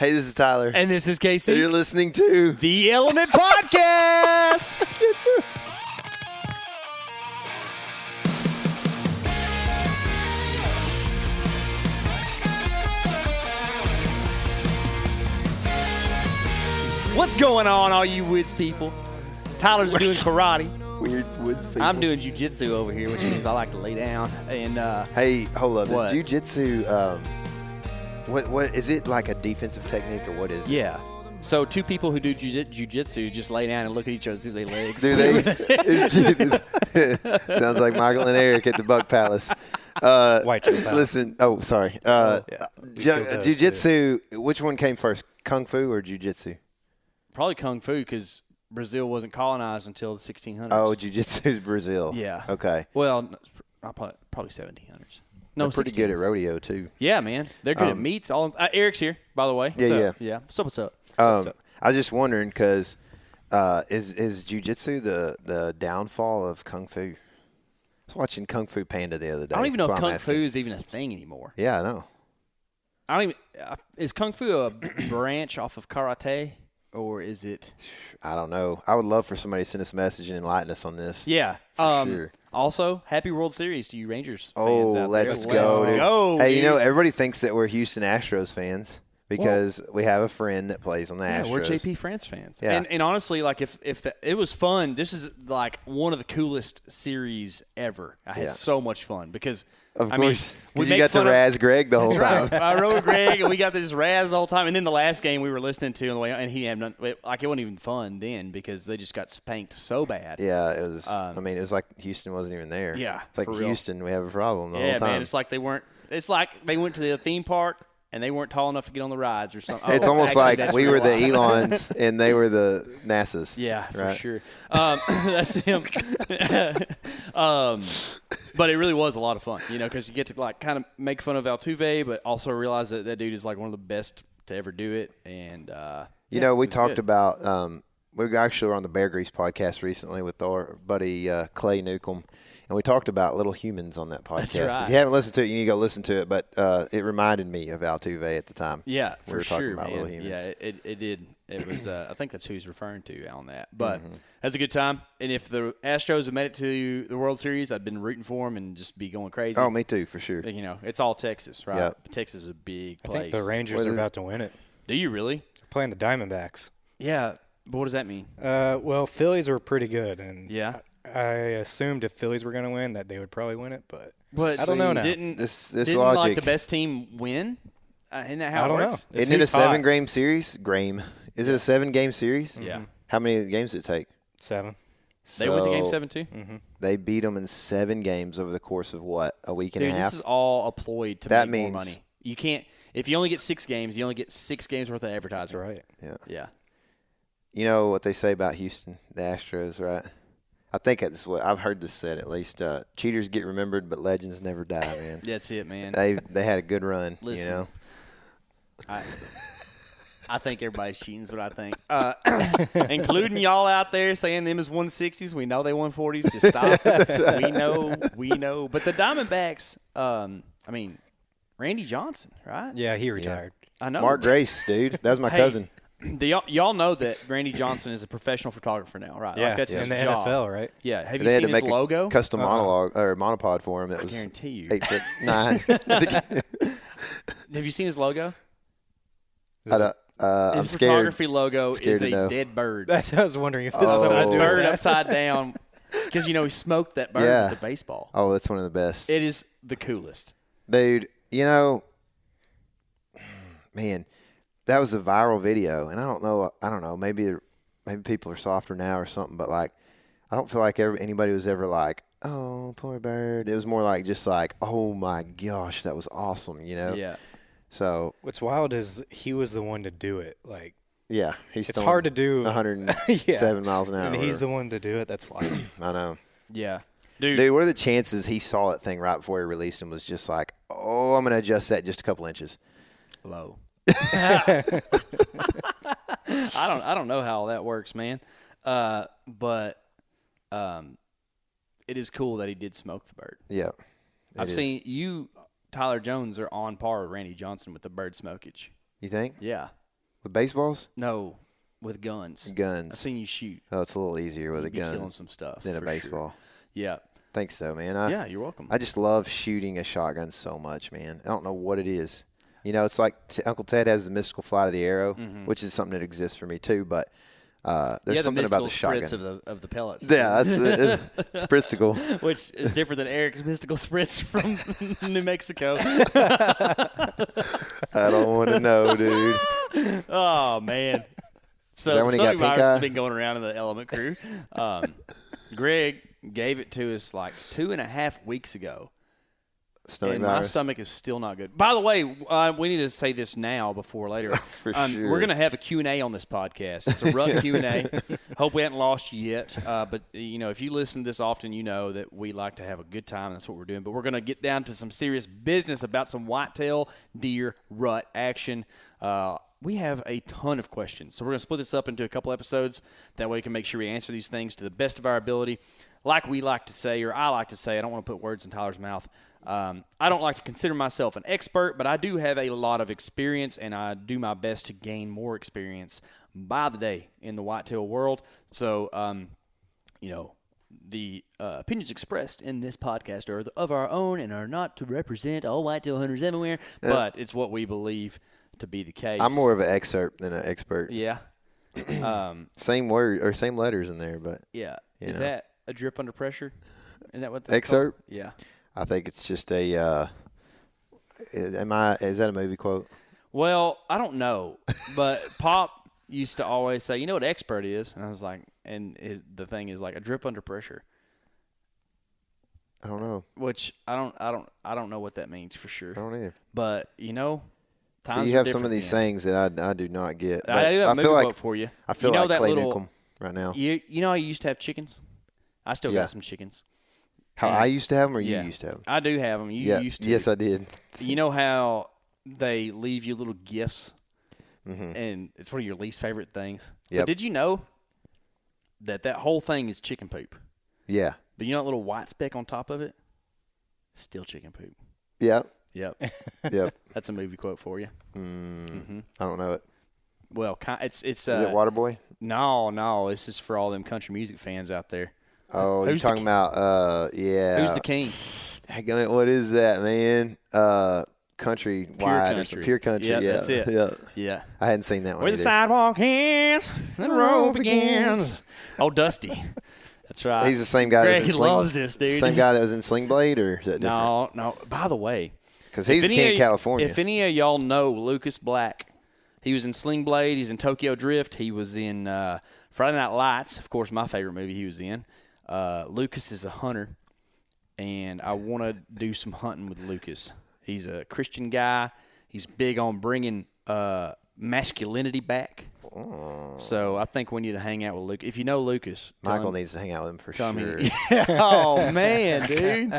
Hey, this is Tyler. And this is K.C. And you're listening to The Element Podcast. Get through. What's going on, all you woods people? Tyler's doing karate. Weird woods people. I'm doing jiu-jitsu over here, which means I like to lay down. And Hey, hold up. What? Is jiu-jitsu, what is it, like a defensive technique or what is it? yeah. So two people who do jiu-jitsu just lay down and look at each other through their legs. Do they? Sounds like Michael and Eric at the Buck Palace. White Palace. Listen. Oh, sorry. Jiu-jitsu, which one came first, Kung Fu or jiu-jitsu? Probably Kung Fu because Brazil wasn't colonized until the 1600s. Oh, jiu-jitsu is Brazil. Yeah. Okay. Well, probably 1700s. No, They're pretty 1600s. good at rodeo, too. Yeah, man. They're good at meats. Eric's here, by the way. Yeah. Yeah. What's up? I was just wondering because is jiu-jitsu the downfall of Kung Fu? I was watching Kung Fu Panda the other day. I don't even know That's if why I'm Kung Fu asking. is even a thing anymore. Yeah, I know. I don't even is Kung Fu a branch off of karate, or is it? I don't know. I would love for somebody to send us a message and enlighten us on this. Yeah. Sure. Also, happy World Series to you Rangers fans Oh, out there. let's go. Let's dude. go. Hey, you dude. know, everybody thinks that we're Houston Astros fans because we have a friend that plays on the Astros. Yeah, we're JP France fans. Yeah. And honestly, like if it was fun, this is like one of the coolest series ever. I had so much fun because Of I course, mean, we because you make got to fun of- razz Greg the whole time. Right. I rode with Greg, and we got to just razz the whole time. And then the last game we were listening to on the way, and he had none. Like it wasn't even fun then because they just got spanked so bad. Yeah, it was. I mean, it was like Houston wasn't even there. Yeah, it's like for real. Houston, we have a problem the Yeah, whole time. man. It's like they weren't. It's like they went to the theme park and they weren't tall enough to get on the rides or something. It's Oh, almost actually, like that's we real were the life. Elons and they were the NASA's. Yeah, for right? sure. That's him. But it really was a lot of fun, because you get to like kind of make fun of Altuve, but also realize that that dude is like one of the best to ever do it. And we talked about. We actually were on the Bear Grease podcast recently with our buddy Clay Newcomb, and we talked about little humans on that podcast. That's right. If you haven't listened to it, you need to go listen to it. But it reminded me of Altuve at the time. yeah, we for were talking sure, about man. little humans. Yeah, it did. It was. I think that's who he's referring to on that. But that's a good time. And if the Astros had made it to the World Series, I'd been rooting for them and just be going crazy. Oh, me too, for sure. It's all Texas, right? Yep. Texas is a big I place. think the Rangers are about to win it. Do you really? They're playing the Diamondbacks. Yeah. But what does that mean? Well, Phillies were pretty good, and Yeah. I assumed if Phillies were going to win that they would probably win it, but But I don't know now. Didn't This like logic. the best team win? Isn't that how I it don't know. works? It's Isn't it a who's hot. 7-game series? Is it a 7-game series? Yeah. How many games did it take? 7. They went to Game So 7 too? They beat them in 7 games over the course of what, a week and Dude, a half? this is all a ploy to That make more means- money. You can't – if you only get 6 games, you only get 6 games worth of advertising. That's right. Yeah. Yeah. You know what they say about Houston, the Astros, right? I think that's what I've heard this said at least. Cheaters get remembered, but legends never die, man. That's it, man. They had a good run, Listen. I think everybody's cheating is what I think. Including y'all out there saying them is 160s. We know they 140s. Just stop. That's right. We know. But the Diamondbacks, Randy Johnson, right? Yeah, he retired. I know. Mark Grace, dude. That was my Hey, cousin. Y'all know that Randy Johnson is a professional photographer now, right? Yeah, Like that's in his the job. NFL, right? Yeah. Have you They had seen to his make logo? a custom monologue or monopod for him. That was guarantee you. 8'9". Have you seen his logo? I'm His scared. photography logo Scared is to a know. dead bird. That's I was wondering if this Oh. is something to do with Bird that. upside down. Because, he smoked that bird Yeah. with the baseball. Oh, that's one of the best. It is the coolest. Dude, man, that was a viral video, and I don't know, maybe people are softer now or something, but like, I don't feel like anybody was ever like, oh, poor bird. It was more like just like, oh my gosh, that was awesome, Yeah. So What's wild is he was the one to do it. Like, yeah, he's it's hard to do 107 miles an hour. and he's the one to do it. That's wild. I know. Yeah. Dude, what are the chances he saw that thing right before he released him was just like, oh, I'm going to adjust that just a couple inches. Low. I don't know how all that works, man. But it is cool that he did smoke the bird. Yeah. I've seen you, Tyler Jones, are on par with Randy Johnson with the bird smokage. You think? Yeah. With baseballs? No, with guns. I've Guns. seen you shoot. Oh, it's a little easier with You'd a gun killing some stuff than a for baseball. Sure. Yeah. Thanks, though, man. Yeah, you're welcome. I just love shooting a shotgun so much, man. I don't know what it is. You know, it's like Uncle Ted has the mystical flight of the arrow, which is something that exists for me too. But there's something about the shotgun. Spritz of the pellets. Yeah, it's Pristical. Which is different than Eric's mystical spritz from New Mexico. I don't want to know, dude. Oh, man. So Is that when he got pink virus eye? has been going around in the Element crew. Greg gave it to us like 2.5 weeks ago. Stomach And my virus. stomach is still not good. By the way, we need to say this now before later. For sure. We're going to have a Q&A on this podcast. It's a rough Q&A. Hope we haven't lost you yet. But, you know, if you listen to this often, you know that we like to have a good time. That's what we're doing. But we're going to get down to some serious business about some whitetail deer rut action. We have a ton of questions. So we're going to split this up into a couple episodes. That way we can make sure we answer these things to the best of our ability. Like we like to say, or I like to say, I don't want to put words in Tyler's mouth. I don't like to consider myself an expert, but I do have a lot of experience, and I do my best to gain more experience by the day in the whitetail world. So, you know, the opinions expressed in this podcast are of our own and are not to represent all whitetail hunters everywhere, but it's what we believe to be the case. I'm more of an excerpt than an expert. Yeah. Same word or same letters in there, but Yeah. You Is know. that a drip under pressure? Is that what that's Excerpt? called? Yeah. I think it's just a. Is that a movie quote? Well, I don't know, but Pop used to always say, "You know what expert is?" And I was like, the thing is like a drip under pressure, I don't know. which I don't know what that means for sure. I don't either. But you know, So times you are have some of different these then. sayings that I do not get. But I do have a movie feel like quote for you. I feel you know like that Clay little, Newcomb right now. You know how you used to have chickens? I still Yeah. got some chickens. How I used to have them, or Yeah. you used to have them? I do have them. You Yeah. used to. Yes, I did. You know how they leave you little gifts, Mm-hmm. and it's one of your least favorite things. Yep. But did you know that whole thing is chicken poop? Yeah. But you know that little white speck on top of it? Still chicken poop. Yep. Yep. Yep. That's a movie quote for you. I don't know it. Well, it's Is it Waterboy? No. This is for all them country music fans out there. Oh, you're Who's the talking about yeah. Who's the king? Daggone it, what is that, man? Country wide or some country. pure country. Yeah, Yeah, that's it. Yeah. Yeah. I hadn't seen that one. Where the either. sidewalk ends, the road begins. Oh, Dusty. That's right. He's the same guy. Greg that was in Sling, loves this, dude. Same guy that was in Sling Blade, or is that different? No. By the way, Because he's if any King of- California. If any of y'all know Lucas Black, he was in Sling Blade. He's in Tokyo Drift. He was in Friday Night Lights, of course, my favorite movie he was in. Lucas is a hunter, and I want to do some hunting with Lucas. He's a Christian guy. He's big on bringing masculinity back. So I think we need to hang out with Lucas. If you know Lucas, Michael needs to hang out with him for come sure. here. Oh, man, dude.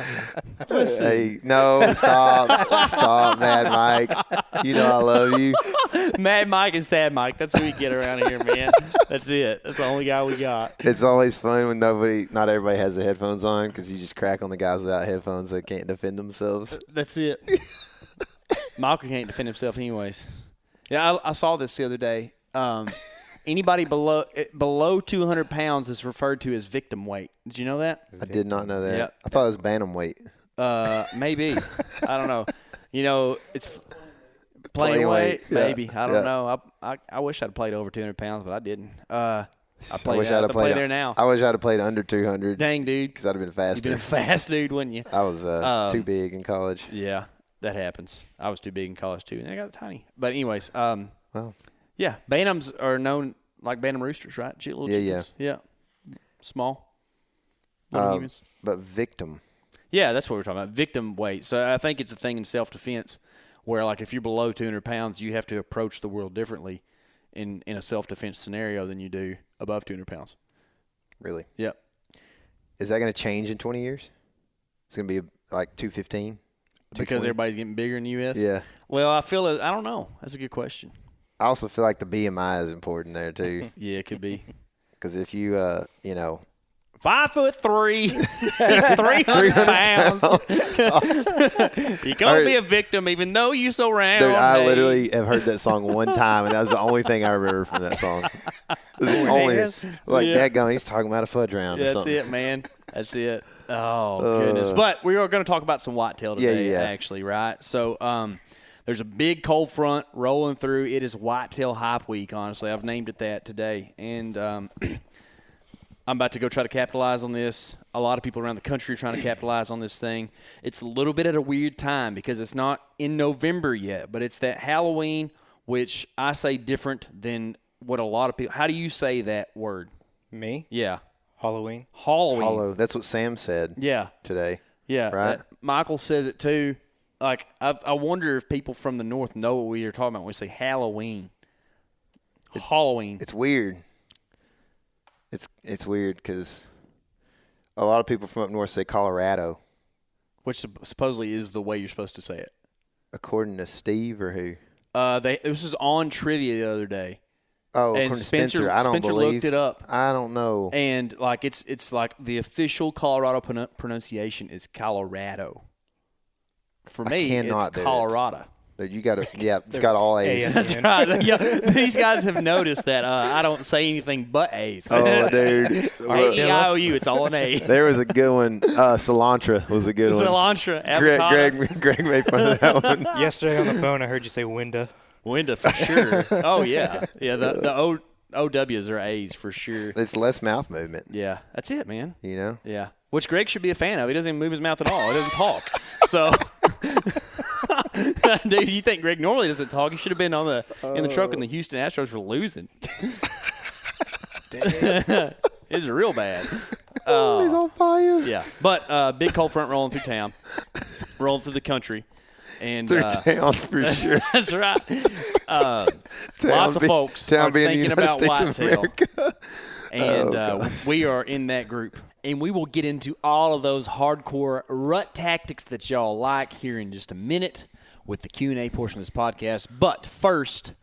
Listen. Hey, no, stop, Mad Mike. You know I love you. Mad Mike and Sad Mike. That's who we get around here, man. That's it. That's the only guy we got. It's always fun when not everybody has the headphones on because you just crack on the guys without headphones that can't defend themselves. That's it. Michael can't defend himself anyways. Yeah, I saw this the other day. Anybody below 200 pounds is referred to as victim weight. Did you know that? I did not know that. Yep. I thought it was bantamweight. Maybe. I don't know. You know, it's Plain plain weight. weight, yeah. Maybe. I don't Yeah. know. I wish I'd played over 200 pounds, but I didn't. I wish I'd have played there now. I wish I'd have played under 200 Dang, dude. because I'd have been You'd faster. been a fast dude, wouldn't you? I was too big in college. Yeah, that happens. I was too big in college too, and I got tiny. But anyways, Wow. yeah, bantams are known like bantam roosters, right? Little Yeah, chickens. Yeah. Small. Little humans. But victim. Yeah, that's what we're talking about. Victim weight. So I think it's a thing in self-defense where, like, if you're below 200 pounds, you have to approach the world differently in a self-defense scenario than you do above 200 pounds. Really? Yep. Is that going to change in 20 years? It's going to be like 215? Because everybody's getting bigger in the U.S.? Yeah. Well, I don't know. That's a good question. I also feel like the BMI is important there too. Yeah, it could be. Because if you, 5'3", 300 pounds. You're gonna be a victim, even though you surround. Dude, I me. literally have heard that song one time, and that was the only thing I remember from that song. Dadgum, he's talking about a fudge round. Yeah, or that's something. it, man. That's it. Oh goodness! But we are going to talk about some whitetail today, actually, right? So, there's a big cold front rolling through. It is whitetail hype week. Honestly, I've named it that today, and I'm about to go try to capitalize on this. A lot of people around the country are trying to capitalize on this thing. It's a little bit at a weird time because it's not in November yet, but it's that Halloween, which I say different than what a lot of people – how do you say that word? Me? Yeah. Halloween. Hollow. That's what Sam said today. Yeah. Right? Michael says it too. Like, I wonder if people from the north know what we are talking about when we say Halloween. Halloween. It's weird. It's weird because a lot of people from up north say Colorado. Which supposedly is the way you're supposed to say it. According to Steve or who? This was on trivia the other day. Oh, and according to Spencer, I don't Spencer believe. Looked it up. I don't know. And like it's like the official Colorado pronunciation is Colorado. For me, it's Colorado. You got to, it's got all A's. That's right. Yeah, these guys have noticed that I don't say anything but A's. Oh, dude. A-E-I-O-U, it's all an A. There was a good one. Cilantro was a good one. Cilantro, avocado. Greg made fun of that one. Yesterday on the phone, I heard you say window. Window for sure. Oh, yeah. Yeah, the OWs are A's for sure. It's less mouth movement. Yeah, that's it, man. You know? Yeah. Which Greg should be a fan of. He doesn't even move his mouth at all. He doesn't talk. So, dude, you think Greg normally doesn't talk? He should have been in the truck when the Houston Astros were losing. It's real bad. He's on fire. Yeah. But big cold front rolling through town, rolling through the country. And through town for sure. That's right. Lots of folks are thinking about whitetail. And we are in that group. And we will get into all of those hardcore rut tactics that y'all like here in just a minute with the Q&A portion of this podcast. But first,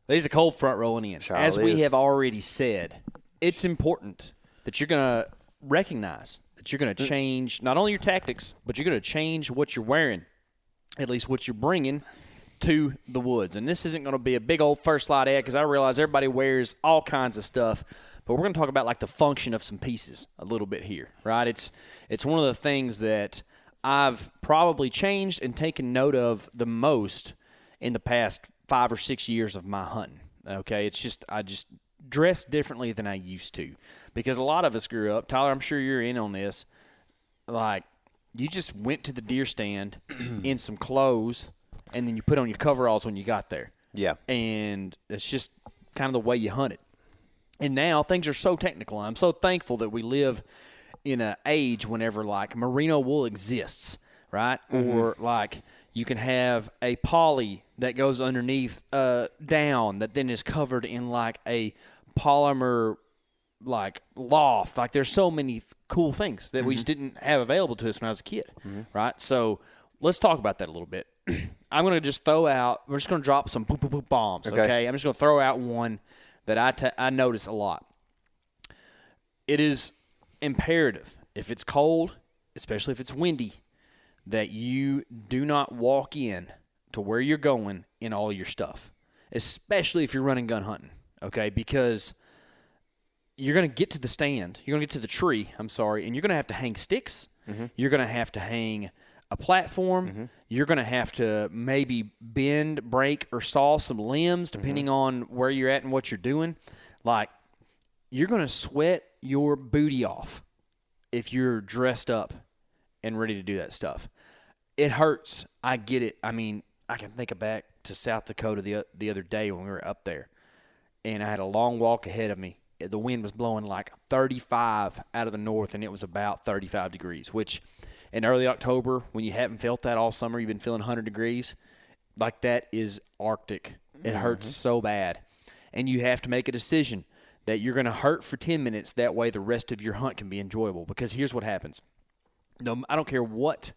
there's a cold front rolling in. As we have already said, it's important that you're going to recognize that you're going to change not only your tactics, but you're going to change what you're wearing, at least what you're bringing to the woods. And this isn't going to be a big old first light ad because I realize everybody wears all kinds of stuff. But we're going to talk about like the function of some pieces a little bit here, right? It's one of the things that I've probably changed and taken note of the most in the past 5 or 6 years of my hunting. Okay, I just dress differently than I used to because a lot of us grew up. Tyler, I'm sure you're in on this. Like you just went to the deer stand in some clothes and then you put on your coveralls when you got there. Yeah, and it's just kind of the way you hunt it. And now things are so technical. I'm so thankful that we live in an age whenever, like, merino wool exists, right? Mm-hmm. Or, like, you can have a poly that goes underneath down that then is covered in, like, a polymer, like, loft. Like, there's so many cool things that we just didn't have available to us when I was a kid, right? So let's talk about that a little bit. I'm going to just we're just going to drop some poop bombs, okay? I'm just going to throw out one that I notice a lot. It is imperative, if it's cold, especially if it's windy, that you do not walk in to where you're going in all your stuff, especially if you're running gun hunting, okay? Because you're going to get to the stand, you're going to get to the tree, and you're going to have to hang sticks. Mm-hmm. You're going to have to hang a platform. Mm-hmm. You're going to have to maybe bend, break, or saw some limbs depending on where you're at and what you're doing. Like, you're going to sweat your booty off if you're dressed up and ready to do that stuff. It hurts. I get it. I mean, I can think back to South Dakota the other day when we were up there, and I had a long walk ahead of me. The wind was blowing like 35 out of the north, and it was about 35 degrees, which – in early October, when you haven't felt that all summer, you've been feeling 100 degrees, like that is Arctic. It hurts so bad. And you have to make a decision that you're going to hurt for 10 minutes. That way the rest of your hunt can be enjoyable. Because here's what happens. No, I don't care what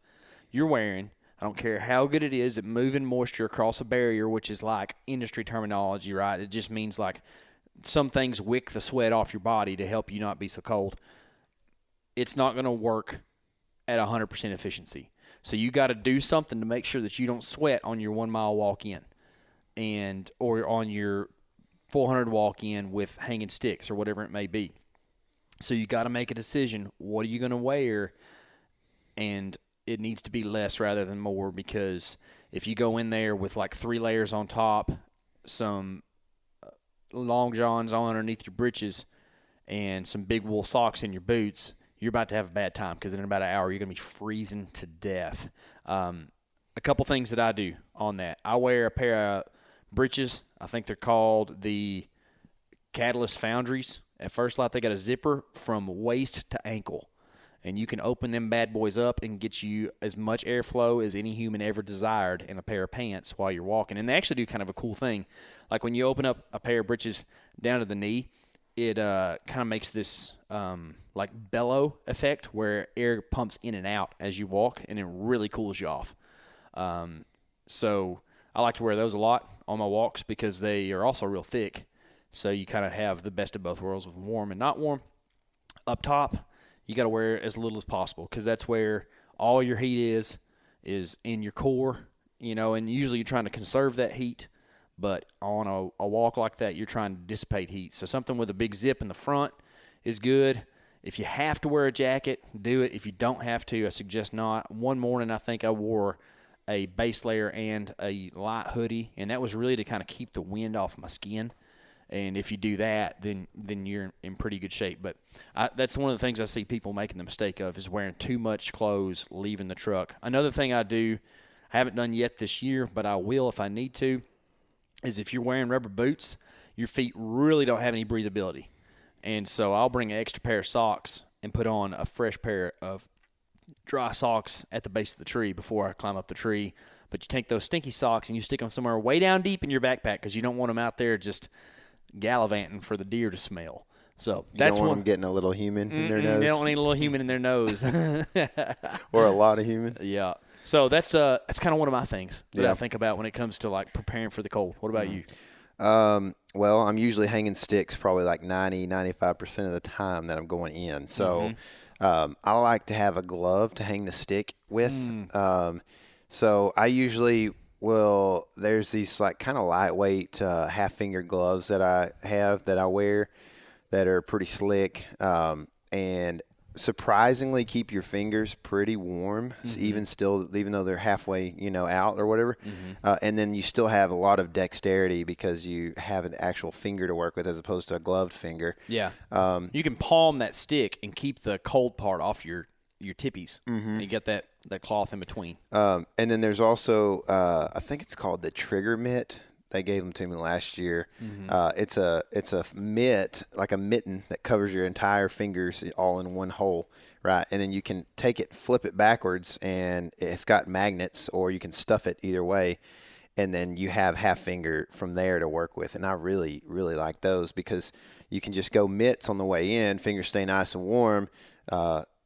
you're wearing. I don't care how good it is at moving moisture across a barrier, which is like industry terminology, right? It just means like some things wick the sweat off your body to help you not be so cold. it's not going to work at 100% efficiency. So you got to do something to make sure that you don't sweat on your 1 mile walk in or on your 400 walk in with hanging sticks or whatever it may be. So you got to make a decision. What are you going to wear? And it needs to be less rather than more, because if you go in there with like 3 layers on top, some long johns on underneath your breeches, and some big wool socks in your boots, you're about to have a bad time, because in about an hour you're going to be freezing to death. A couple things that I do on that. I wear a pair of breeches. I think they're called the Catalyst Foundries. At First Light, they got a zipper from waist to ankle, and you can open them bad boys up and get you as much airflow as any human ever desired in a pair of pants while you're walking. And they actually do kind of a cool thing. Like when you open up a pair of breeches down to the knee, it kind of makes this like bellow effect where air pumps in and out as you walk, and it really cools you off. So I like to wear those a lot on my walks because they are also real thick. So you kind of have the best of both worlds with warm and not warm. Up top, you got to wear as little as possible, because that's where all your heat is in your core, and usually you're trying to conserve that heat. But on a walk like that, you're trying to dissipate heat. So something with a big zip in the front is good. If you have to wear a jacket, do it. If you don't have to, I suggest not. One morning, I think I wore a base layer and a light hoodie, and that was really to kind of keep the wind off my skin. And if you do that, then you're in pretty good shape. But that's one of the things I see people making the mistake of, is wearing too much clothes leaving the truck. Another thing I do, I haven't done yet this year, but I will if I need to, is if you're wearing rubber boots, your feet really don't have any breathability. And so I'll bring an extra pair of socks and put on a fresh pair of dry socks at the base of the tree before I climb up the tree. But you take those stinky socks and you stick them somewhere way down deep in your backpack, because you don't want them out there just gallivanting for the deer to smell. So that's you don't want them getting a little human in their nose. They don't need a little human in their nose. Or a lot of human. Yeah. So that's kind of one of my things that I think about when it comes to like preparing for the cold. What about you? Well, I'm usually hanging sticks probably like 95% of the time that I'm going in. So I like to have a glove to hang the stick with. So I usually there's these like kind of lightweight half-finger gloves that I have that I wear that are pretty slick and surprisingly keep your fingers pretty warm, even though they're halfway out or whatever. And then you still have a lot of dexterity because you have an actual finger to work with as opposed to a gloved finger. Yeah. You can palm that stick and keep the cold part off your tippies. And you get that cloth in between. And then there's also I think it's called the trigger mitt. They gave them to me last year. It's a mitt, like a mitten that covers your entire fingers all in one hole, right? And then you can take it, flip it backwards, and it's got magnets, or you can stuff it either way, and then you have half finger from there to work with. And I really, really like those because you can just go mitts on the way in, fingers stay nice and warm,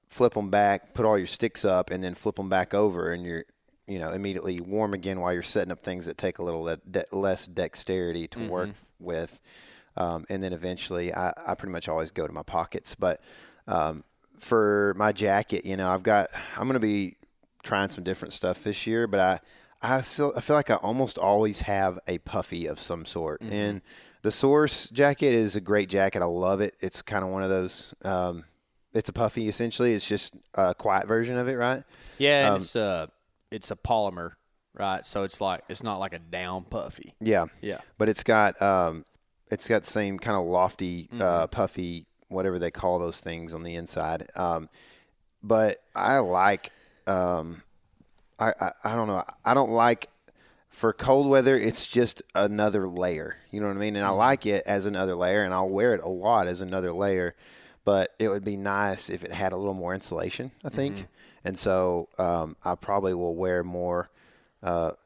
flip them back, put all your sticks up, and then flip them back over, and you're immediately warm again while you're setting up things that take a little less dexterity to work with. And then eventually I pretty much always go to my pockets. But for my jacket, I'm going to be trying some different stuff this year, but I feel like I almost always have a puffy of some sort. And the Source jacket is a great jacket. I love it. It's kind of one of those, it's a puffy essentially. It's just a quiet version of it, right? Yeah, and it's a polymer, right? So it's not like a down puffy. Yeah. Yeah. But it's got the same kind of lofty, puffy, whatever they call those things on the inside. But I like, I don't know. I don't like, for cold weather, it's just another layer. You know what I mean? And I like it as another layer, and I'll wear it a lot as another layer. But it would be nice if it had a little more insulation, I think. And so I probably will wear more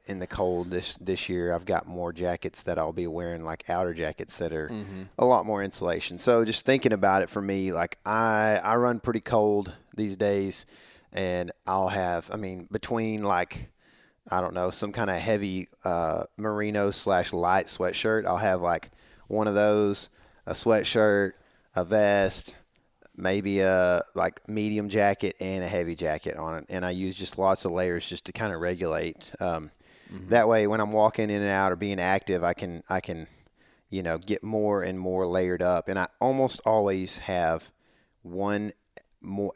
in the cold this year. I've got more jackets that I'll be wearing, like outer jackets that are a lot more insulation. So just thinking about it for me, like I run pretty cold these days, and I'll have, between like, I don't know, some kind of heavy merino / light sweatshirt, I'll have like one of those, a sweatshirt, a vest, maybe a like medium jacket and a heavy jacket on it, and I use just lots of layers just to kind of regulate. That way, when I'm walking in and out or being active, I can get more and more layered up, and I almost always have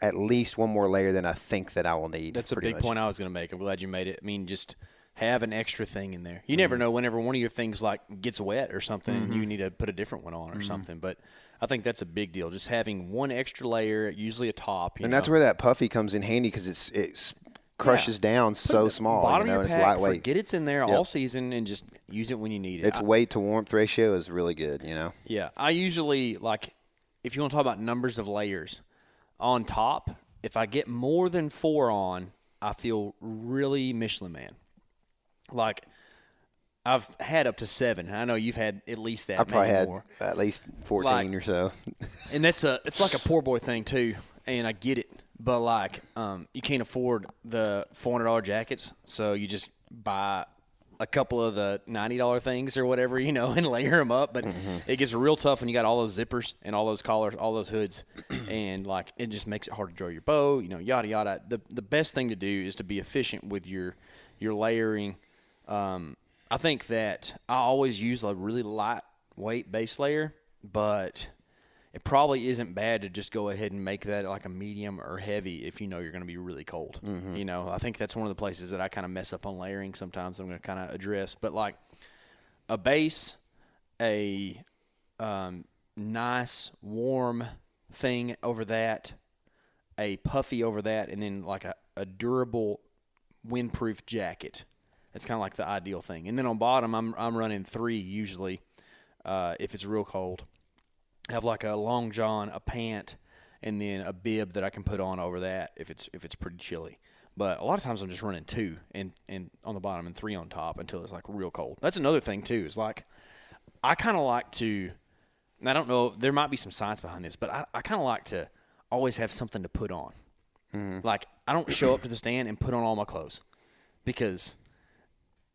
at least one more layer than I think that I will need. That's a big point I was going to make. I'm glad you made it. I mean, just have an extra thing in there. You never know whenever one of your things like gets wet or something and you need to put a different one on or something. But I think that's a big deal. Just having one extra layer, usually a top. And that's where that puffy comes in handy because it crushes down so small. Bottom and of your it's pack, lightweight. forget it's in there all season and just use it when you need it. Its weight to warmth ratio is really good, Yeah. I usually, if you want to talk about numbers of layers, on top, if I get more than 4 on, I feel really Michelin Man. Like, I've had up to 7. I know you've had at least that. I probably had more. at least 14 or so. And it's like a poor boy thing too, and I get it. But you can't afford the $400 jackets, so you just buy a couple of the $90 things or whatever, and layer them up. But it gets real tough when you got all those zippers and all those collars, all those hoods, and it just makes it hard to draw your bow, yada yada. The best thing to do is to be efficient with your layering. I think that I always use a really lightweight base layer, but it probably isn't bad to just go ahead and make that like a medium or heavy if you know you're going to be really cold. I think that's one of the places that I kind of mess up on layering sometimes. I'm going to kind of address. But like a base, a nice warm thing over that, a puffy over that, and then like a durable windproof jacket. It's kind of like the ideal thing. And then on bottom, I'm running 3 usually if it's real cold. I have like a long john, a pant, and then a bib that I can put on over that if it's pretty chilly. But a lot of times I'm just running 2 and on the bottom and 3 on top until it's like real cold. That's another thing too. Is like I kind of like to. And I don't know. There might be some science behind this, but I kind of like to always have something to put on. Like I don't show up to the stand and put on all my clothes because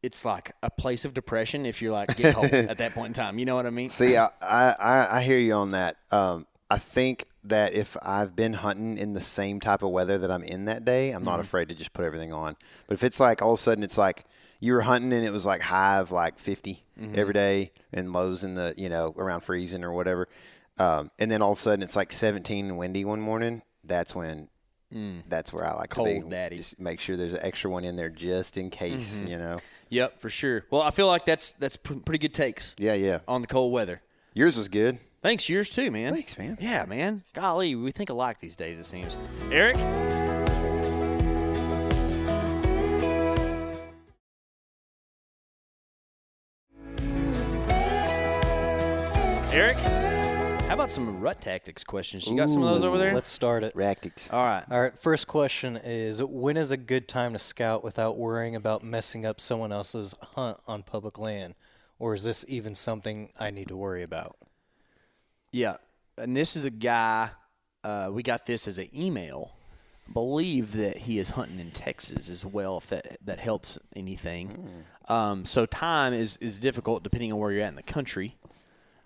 it's like a place of depression if you're like get cold at that point in time. You know what I mean? See, I hear you on that. I think that if I've been hunting in the same type of weather that I'm in that day, I'm not afraid to just put everything on. But if it's like all of a sudden it's like you were hunting and it was like high of like 50 every day and lows in the, around freezing or whatever. And then all of a sudden it's like 17 and windy one morning, that's when that's where I like cold to be. Daddy. Just make sure there's an extra one in there just in case, Yep, for sure. Well, I feel like that's pretty good takes. Yeah. On the cold weather. Yours was good. Thanks, yours too, man. Thanks, man. Yeah, man. Golly, we think alike these days, it seems. Eric? Eric? How about some rut tactics questions? You got some of those over there? Let's start it. Ractics. All right. All right, first question is, when is a good time to scout without worrying about messing up someone else's hunt on public land? Or is this even something I need to worry about? Yeah, and this is a guy, we got this as an email. I believe that he is hunting in Texas as well, if that helps anything. So time is difficult depending on where you're at in the country.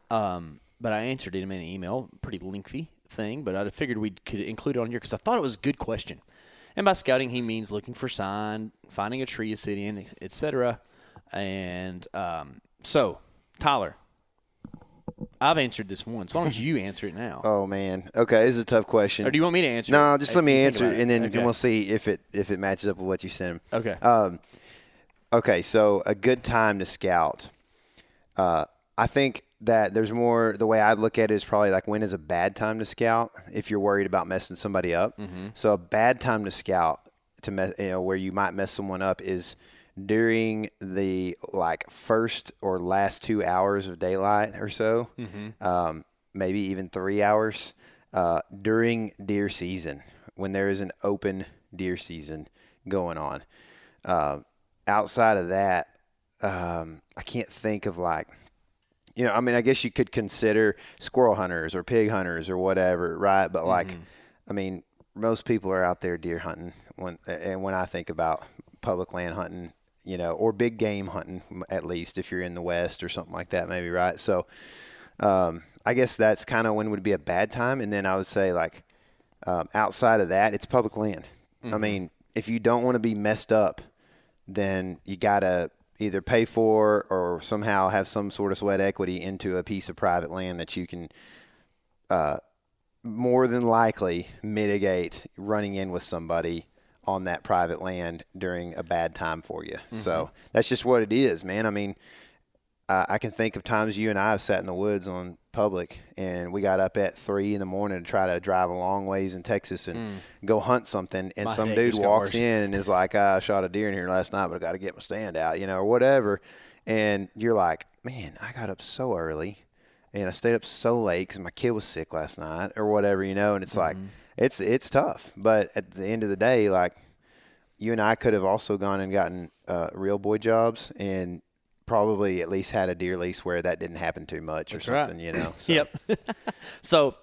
But I answered him in an email, pretty lengthy thing, but I figured we could include it on here because I thought it was a good question. And by scouting, he means looking for sign, finding a tree to sit in, etc. And so, Tyler, I've answered this once. Why don't you answer it now? Oh man. Okay, this is a tough question. Or do you want me to answer it? No, just let me answer it, and then Okay. we'll see if it matches up with what you sent him. Okay. Okay, so a good time to scout. I think that there's more, the way I look at it is probably like when is a bad time to scout if you're worried about messing somebody up. So a bad time to scout where you might mess someone up is during the like first or last 2 hours of daylight or so, maybe even 3 hours during deer season when there is an open deer season going on. Outside of that, I can't think of like, I guess you could consider squirrel hunters or pig hunters or whatever, right? But like, most people are out there deer hunting when I think about public land hunting, or big game hunting, at least if you're in the West or something like that, maybe, right? So I guess that's kind of when would be a bad time. And then I would say like Outside of that, it's public land. I mean, if you don't want to be messed up, then you got to either pay for or somehow have some sort of sweat equity into a piece of private land that you can more than likely mitigate running in with somebody on that private land during a bad time for you. So that's just what it is, man. I mean, I can think of times you and I have sat in the woods on public, and we got up at 3 in the morning to try to drive a long ways in Texas and go hunt something. And some dude walks in and is like, I shot a deer in here last night, but I got to get my stand out, or whatever. And you're like, man, I got up so early and I stayed up so late because my kid was sick last night or whatever, and it's like, it's tough. But at the end of the day, like, you and I could have also gone and gotten real boy jobs and probably at least had a deer lease where that didn't happen too much or something, So. Yep. So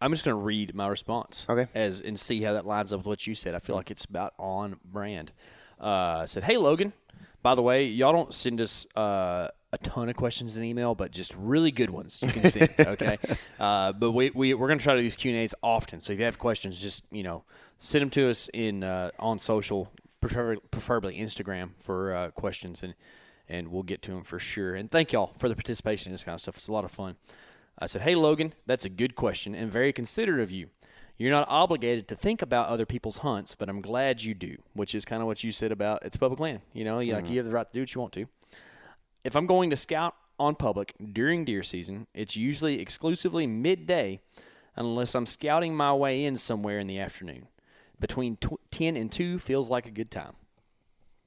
I'm just going to read my response Okay. and see how that lines up with what you said. I feel like it's about on brand. I said, hey, Logan, by the way, y'all don't send us a ton of questions in email, but just really good ones you can send, okay? But we're going to try to do these Q&As often. So if you have questions, just, send them to us on social, preferably Instagram for questions, and we'll get to them for sure. And thank y'all for the participation in this kind of stuff. It's a lot of fun. I said, hey, Logan, that's a good question and very considerate of you. You're not obligated to think about other people's hunts, but I'm glad you do, which is kind of what you said about it's public land. You have the right to do what you want to. If I'm going to scout on public during deer season, it's usually exclusively midday unless I'm scouting my way in somewhere in the afternoon. Between 10 and 2 feels like a good time.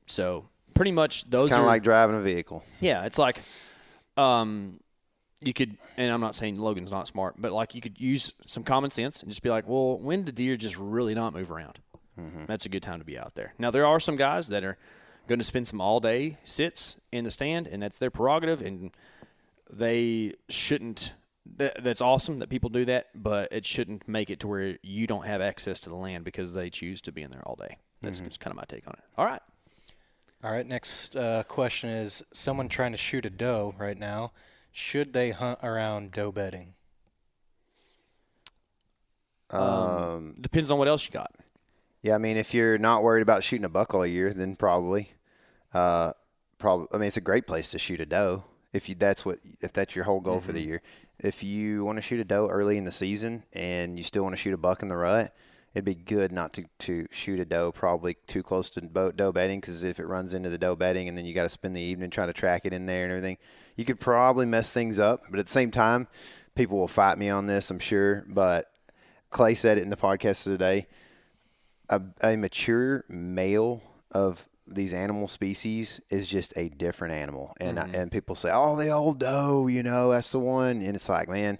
So pretty much those it's kind of like driving a vehicle. Yeah, it's like you could, and I'm not saying Logan's not smart, but like you could use some common sense and just be like, well, when do deer just really not move around? That's a good time to be out there. Now, there are some guys that are going to spend some all-day sits in the stand, and that's their prerogative, and they shouldn't that's awesome that people do that, but it shouldn't make it to where you don't have access to the land because they choose to be in there all day. That's just kind of my take on it. All right, next question is, someone trying to shoot a doe right now, should they hunt around doe bedding? Depends on what else you got. Yeah, I mean, if you're not worried about shooting a buck all year, then probably. I mean, it's a great place to shoot a doe if that's your whole goal for the year. If you want to shoot a doe early in the season and you still want to shoot a buck in the rut, it'd be good not to shoot a doe probably too close to doe bedding, because if it runs into the doe bedding and then you got to spend the evening trying to track it in there and everything, you could probably mess things up. But at the same time, people will fight me on this, I'm sure. But Clay said it in the podcast today. A mature male of these animal species is just a different animal. And people say, oh, the old doe, that's the one. And it's like, man,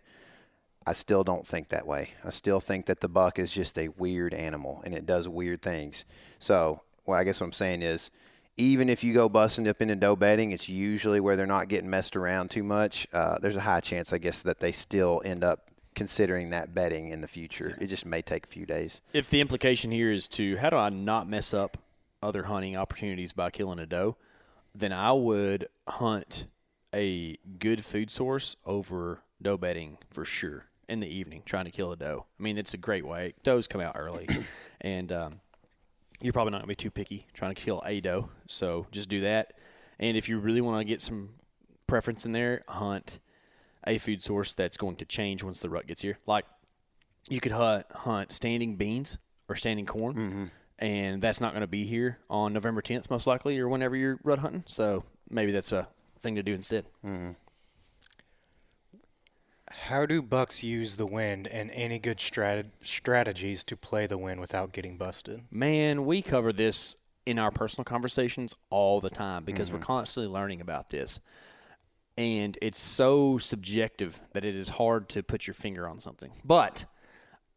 I still don't think that way. I still think that the buck is just a weird animal and it does weird things. So, I guess what I'm saying is, even if you go busting up into doe bedding, it's usually where they're not getting messed around too much. There's a high chance, I guess, that they still end up considering that bedding in the future. It just may take a few days. If the implication here is how do I not mess up other hunting opportunities by killing a doe, then I would hunt a good food source over doe bedding for sure in the evening, trying to kill a doe. I mean, it's a great way. Does come out early, and you're probably not going to be too picky trying to kill a doe, so just do that. And if you really want to get some preference in there, hunt a food source that's going to change once the rut gets here. Like, you could hunt standing beans or standing corn, and that's not going to be here on November 10th, most likely, or whenever you're rut hunting. So maybe that's a thing to do instead. How do bucks use the wind, and any good strategies to play the wind without getting busted? Man, we cover this in our personal conversations all the time because we're constantly learning about this. And it's so subjective that it is hard to put your finger on something. But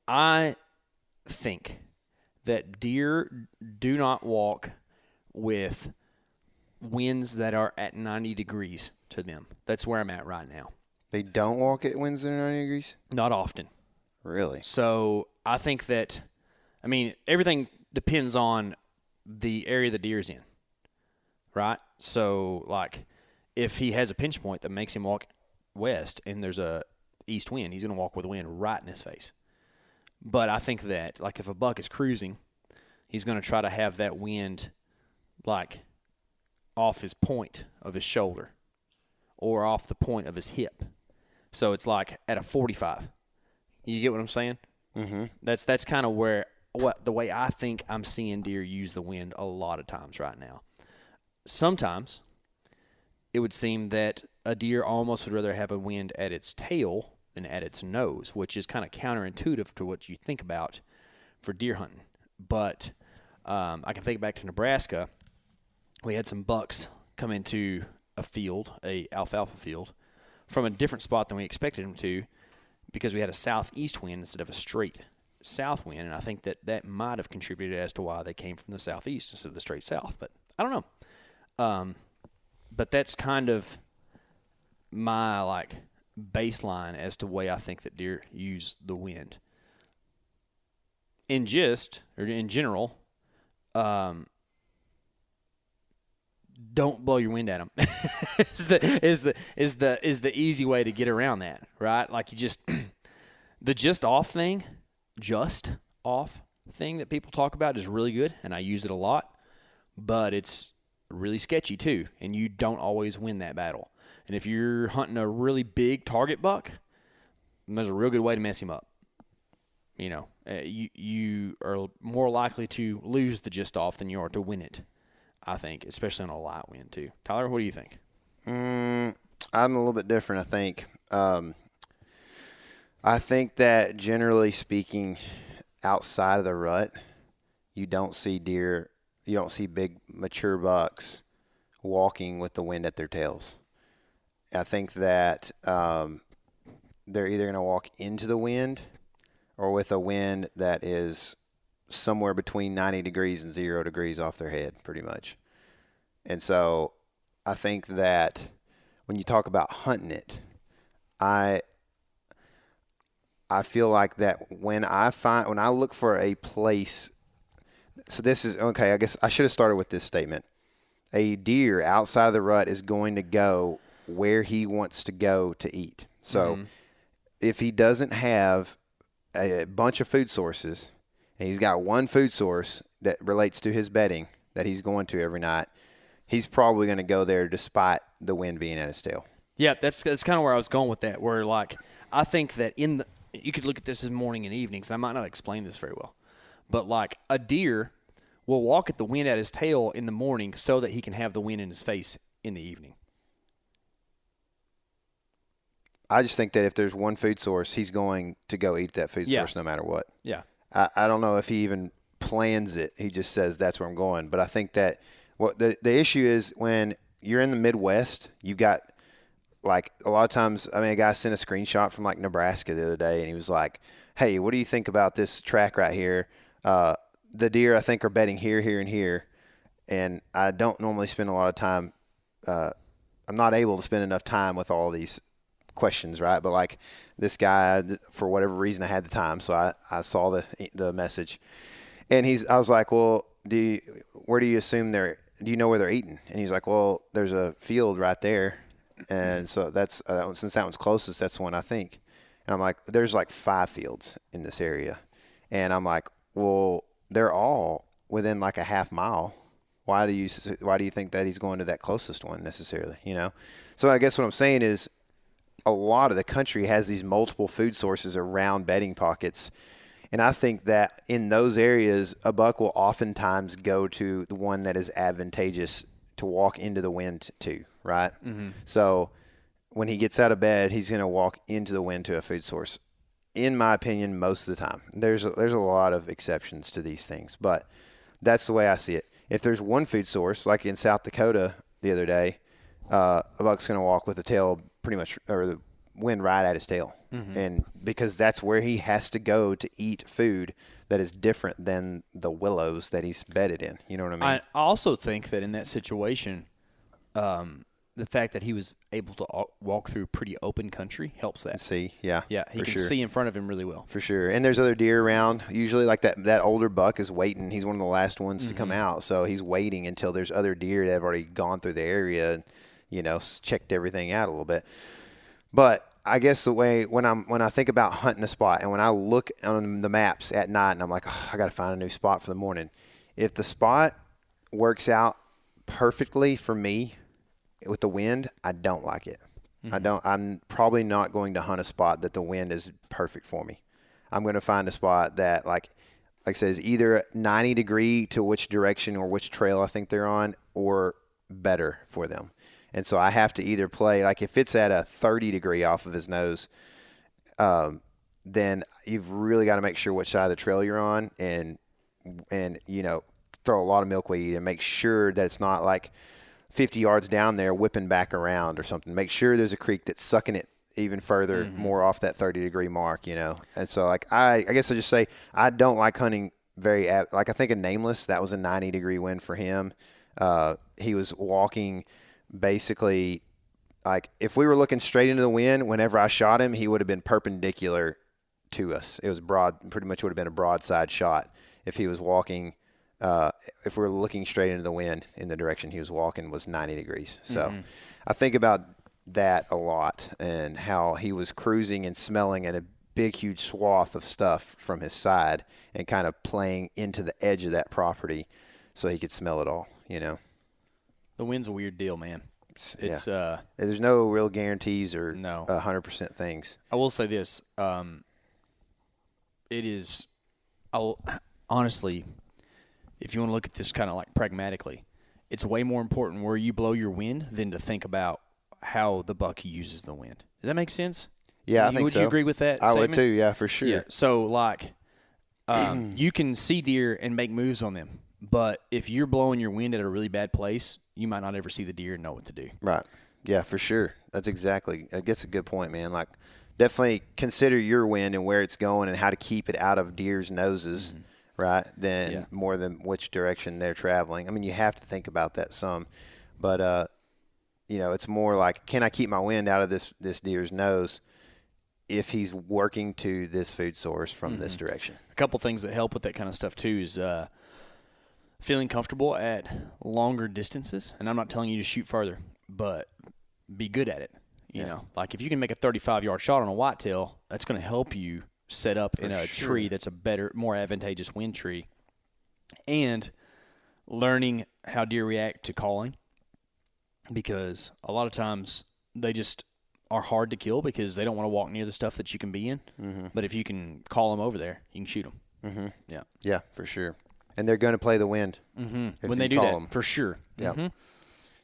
I think that deer do not walk with winds that are at 90 degrees to them. That's where I'm at right now. They don't walk at winds that are 90 degrees? Not often. Really? So I think that, everything depends on the area the deer's in, right? So, like, if he has a pinch point that makes him walk west and there's a east wind, he's going to walk with the wind right in his face. But I think that, like, if a buck is cruising, he's going to try to have that wind, like, off his point of his shoulder or off the point of his hip. So it's like at a 45. You get what I'm saying? Mm-hmm. That's kind of the way I think I'm seeing deer use the wind a lot of times right now. Sometimes it would seem that a deer almost would rather have a wind at its tail than at its nose, which is kind of counterintuitive to what you think about for deer hunting. But I can think back to Nebraska. We had some bucks come into a field, a alfalfa field, from a different spot than we expected them to, because we had a southeast wind instead of a straight south wind, and I think that might have contributed as to why they came from the southeast instead of the straight south. But I don't know. But that's kind of my, like, baseline as to the way I think that deer use the wind. In general, don't blow your wind at them. is the easy way to get around that, right? Like, you just the just off thing that people talk about is really good, and I use it a lot, but it's really sketchy too, and you don't always win that battle. And if you're hunting a really big target buck, there's a real good way to mess him up. You know, you are more likely to lose the just off than you are to win it, I think, especially on a light wind too. Tyler, what do you think? I'm a little bit different, I think. I think that generally speaking, outside of the rut, you don't see big mature bucks walking with the wind at their tails. I think that they're either going to walk into the wind or with a wind that is somewhere between 90 degrees and 0 degrees off their head, pretty much. And so I think that when you talk about hunting it, I feel like that when I look for a place, so this is, okay, I guess I should have started with this statement. A deer outside of the rut is going to go where he wants to go to eat. So if he doesn't have a bunch of food sources and he's got one food source that relates to his bedding that he's going to every night, he's probably going to go there despite the wind being at his tail. Yeah, that's kind of where I was going with that, where, like, I think that you could look at this as morning and evenings. I might not explain this very well, but, like, a deer will walk at the wind at his tail in the morning so that he can have the wind in his face in the evening. I just think that if there's one food source, he's going to go eat that food source no matter what. Yeah. I don't know if he even plans it. He just says, that's where I'm going. But I think that what the issue is when you're in the Midwest, you've got, like, a lot of times, I mean, a guy sent a screenshot from, like, Nebraska the other day, and he was like, hey, what do you think about this track right here? The deer, I think, are bedding here, here, and here. And I don't normally spend a lot of time. I'm not able to spend enough time with all these questions, right? But, like, this guy, for whatever reason, I had the time, so I saw the message. And I was like, well, where do you assume do you know where they're eating? And he's like, well, there's a field right there. And so that's, since that one's closest, that's the one I think. And I'm like, there's like 5 fields in this area. And I'm like, well, they're all within like a half mile. Why do you think that he's going to that closest one necessarily, you know? So I guess what I'm saying is a lot of the country has these multiple food sources around bedding pockets. And I think that in those areas, a buck will oftentimes go to the one that is advantageous to walk into the wind to, right? Mm-hmm. So when he gets out of bed, he's going to walk into the wind to a food source. In my opinion, most of the time. There's a lot of exceptions to these things, but that's the way I see it. If there's one food source, like in South Dakota the other day, a buck's going to walk with the tail pretty much, or the wind right at his tail. Mm-hmm. And because that's where he has to go to eat food that is different than the willows that he's bedded in. You know what I mean? I also think that in that situation, the fact that he was able to walk through pretty open country helps that. Yeah, he can see in front of him really well. For sure. And there's other deer around. Usually, like that older buck is waiting. He's one of the last ones to come out, so he's waiting until there's other deer that have already gone through the area and, checked everything out a little bit. But I guess the way when I think about hunting a spot and when I look on the maps at night and I'm like, oh, I got to find a new spot for the morning. If the spot works out perfectly for me with the wind, I don't like it. I'm probably not going to hunt a spot that the wind is perfect for me. I'm going to find a spot that like I said, is either 90 degree to which direction or which trail I think they're on, or better for them. And so I have to either play, like if it's at a 30 degree off of his nose, then you've really got to make sure which side of the trail you're on and throw a lot of milkweed and make sure that it's not like 50 yards down there whipping back around or something. Make sure there's a creek that's sucking it even further, more off that 30 degree mark, And so like, I guess I'll just say I don't like hunting like I think a Nameless, that was a 90 degree wind for him. He was walking basically like if we were looking straight into the wind, whenever I shot him, he would have been perpendicular to us. It was pretty much would have been a broadside shot if he was walking. If we were looking straight into the wind in the direction he was walking was 90 degrees. So I think about that a lot and how he was cruising and smelling at a big, huge swath of stuff from his side and kind of playing into the edge of that property so he could smell it all, The wind's a weird deal, man. It's there's no real guarantees or no 100% things. I will say this. It is honestly, if you want to look at this kind of like pragmatically, it's way more important where you blow your wind than to think about how the buck uses the wind. Does that make sense? Yeah, I think would so. You agree with that I statement? would too, yeah, for sure. Yeah. So, like, you can see deer and make moves on them, but if you're blowing your wind at a really bad place, you might not ever see the deer and know what to do. Right. Yeah, for sure. That's a good point, man. Like, definitely consider your wind and where it's going and how to keep it out of deer's noses, right? More than which direction they're traveling. I mean, you have to think about that some, but it's more like, can I keep my wind out of this deer's nose if he's working to this food source from this direction? A couple things that help with that kind of stuff too is feeling comfortable at longer distances. And I'm not telling you to shoot farther, but be good at it. You know, like if you can make a 35-yard shot on a whitetail, that's going to help you set up in a tree that's a better, more advantageous wind tree. And learning how deer react to calling, because a lot of times they just are hard to kill because they don't want to walk near the stuff that you can be in. But if you can call them over there, you can shoot them. Yeah, for sure. And they're going to play the wind when they do that, for sure. Yeah.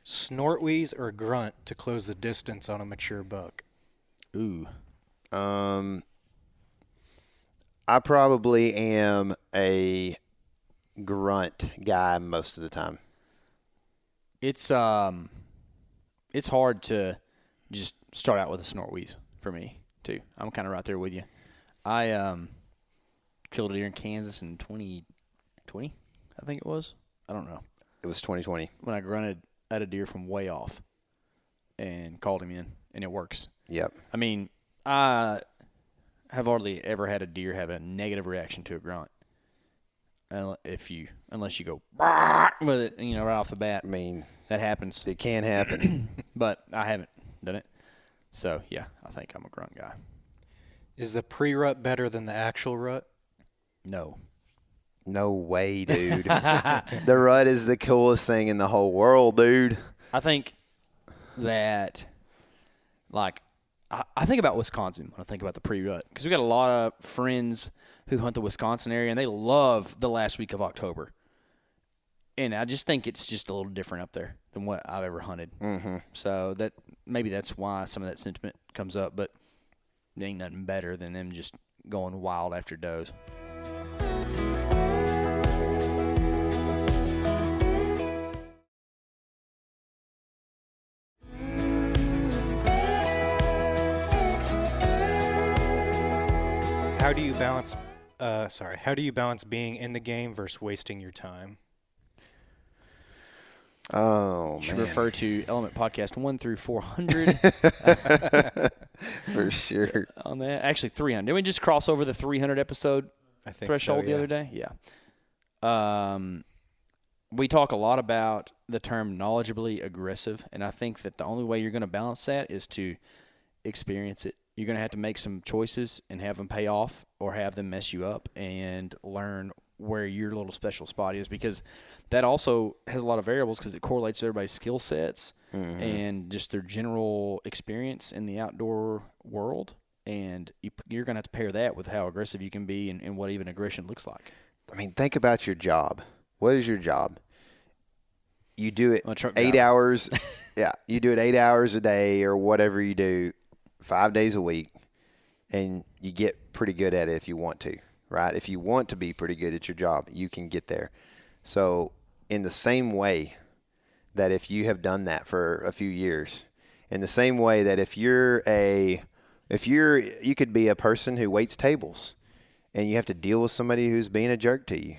Snort, wheeze, or grunt to close the distance on a mature buck? Ooh. I probably am a grunt guy most of the time. It's hard to just start out with a snort wheeze for me too. I'm kind of right there with you. I killed a deer in Kansas in 2020, I think it was. I don't know. It was 2020 when I grunted at a deer from way off and called him in, and it works. Yep. I mean, I have hardly ever had a deer have a negative reaction to a grunt. Unless you go with it, right off the bat. I mean, that happens. It can happen. But I haven't done it. So, yeah, I think I'm a grunt guy. Is the pre-rut better than the actual rut? No. No way, dude. The rut is the coolest thing in the whole world, dude. I think that, like, I think about Wisconsin when I think about the pre-rut, because we got a lot of friends who hunt the Wisconsin area, and they love the last week of October. And I just think it's just a little different up there than what I've ever hunted. So maybe that's why some of that sentiment comes up, but there ain't nothing better than them just going wild after does. How do you balance being in the game versus wasting your time? Oh, you should man. refer to Element Podcast 1 through 400. For sure. On that. Actually, 300. Didn't we just cross over the 300 episode threshold the other day? Yeah. We talk a lot about the term knowledgeably aggressive, and I think that the only way you're going to balance that is to experience it you're going to have to make some choices and have them pay off or have them mess you up, and learn where your little special spot is, because that also has a lot of variables because it correlates to everybody's skill sets and just their general experience in the outdoor world. And you're going to have to pair that with how aggressive you can be and what even aggression looks like. I mean, think about your job. What is your job? You do it 8 driver. hours. Yeah, you do it 8 hours a day or whatever you do, 5 days a week, and you get pretty good at it if you want to, right? If you want to be pretty good at your job, you can get there. So in the same way that if you have done that for a few years, in the same way that if you could be a person who waits tables and you have to deal with somebody who's being a jerk to you.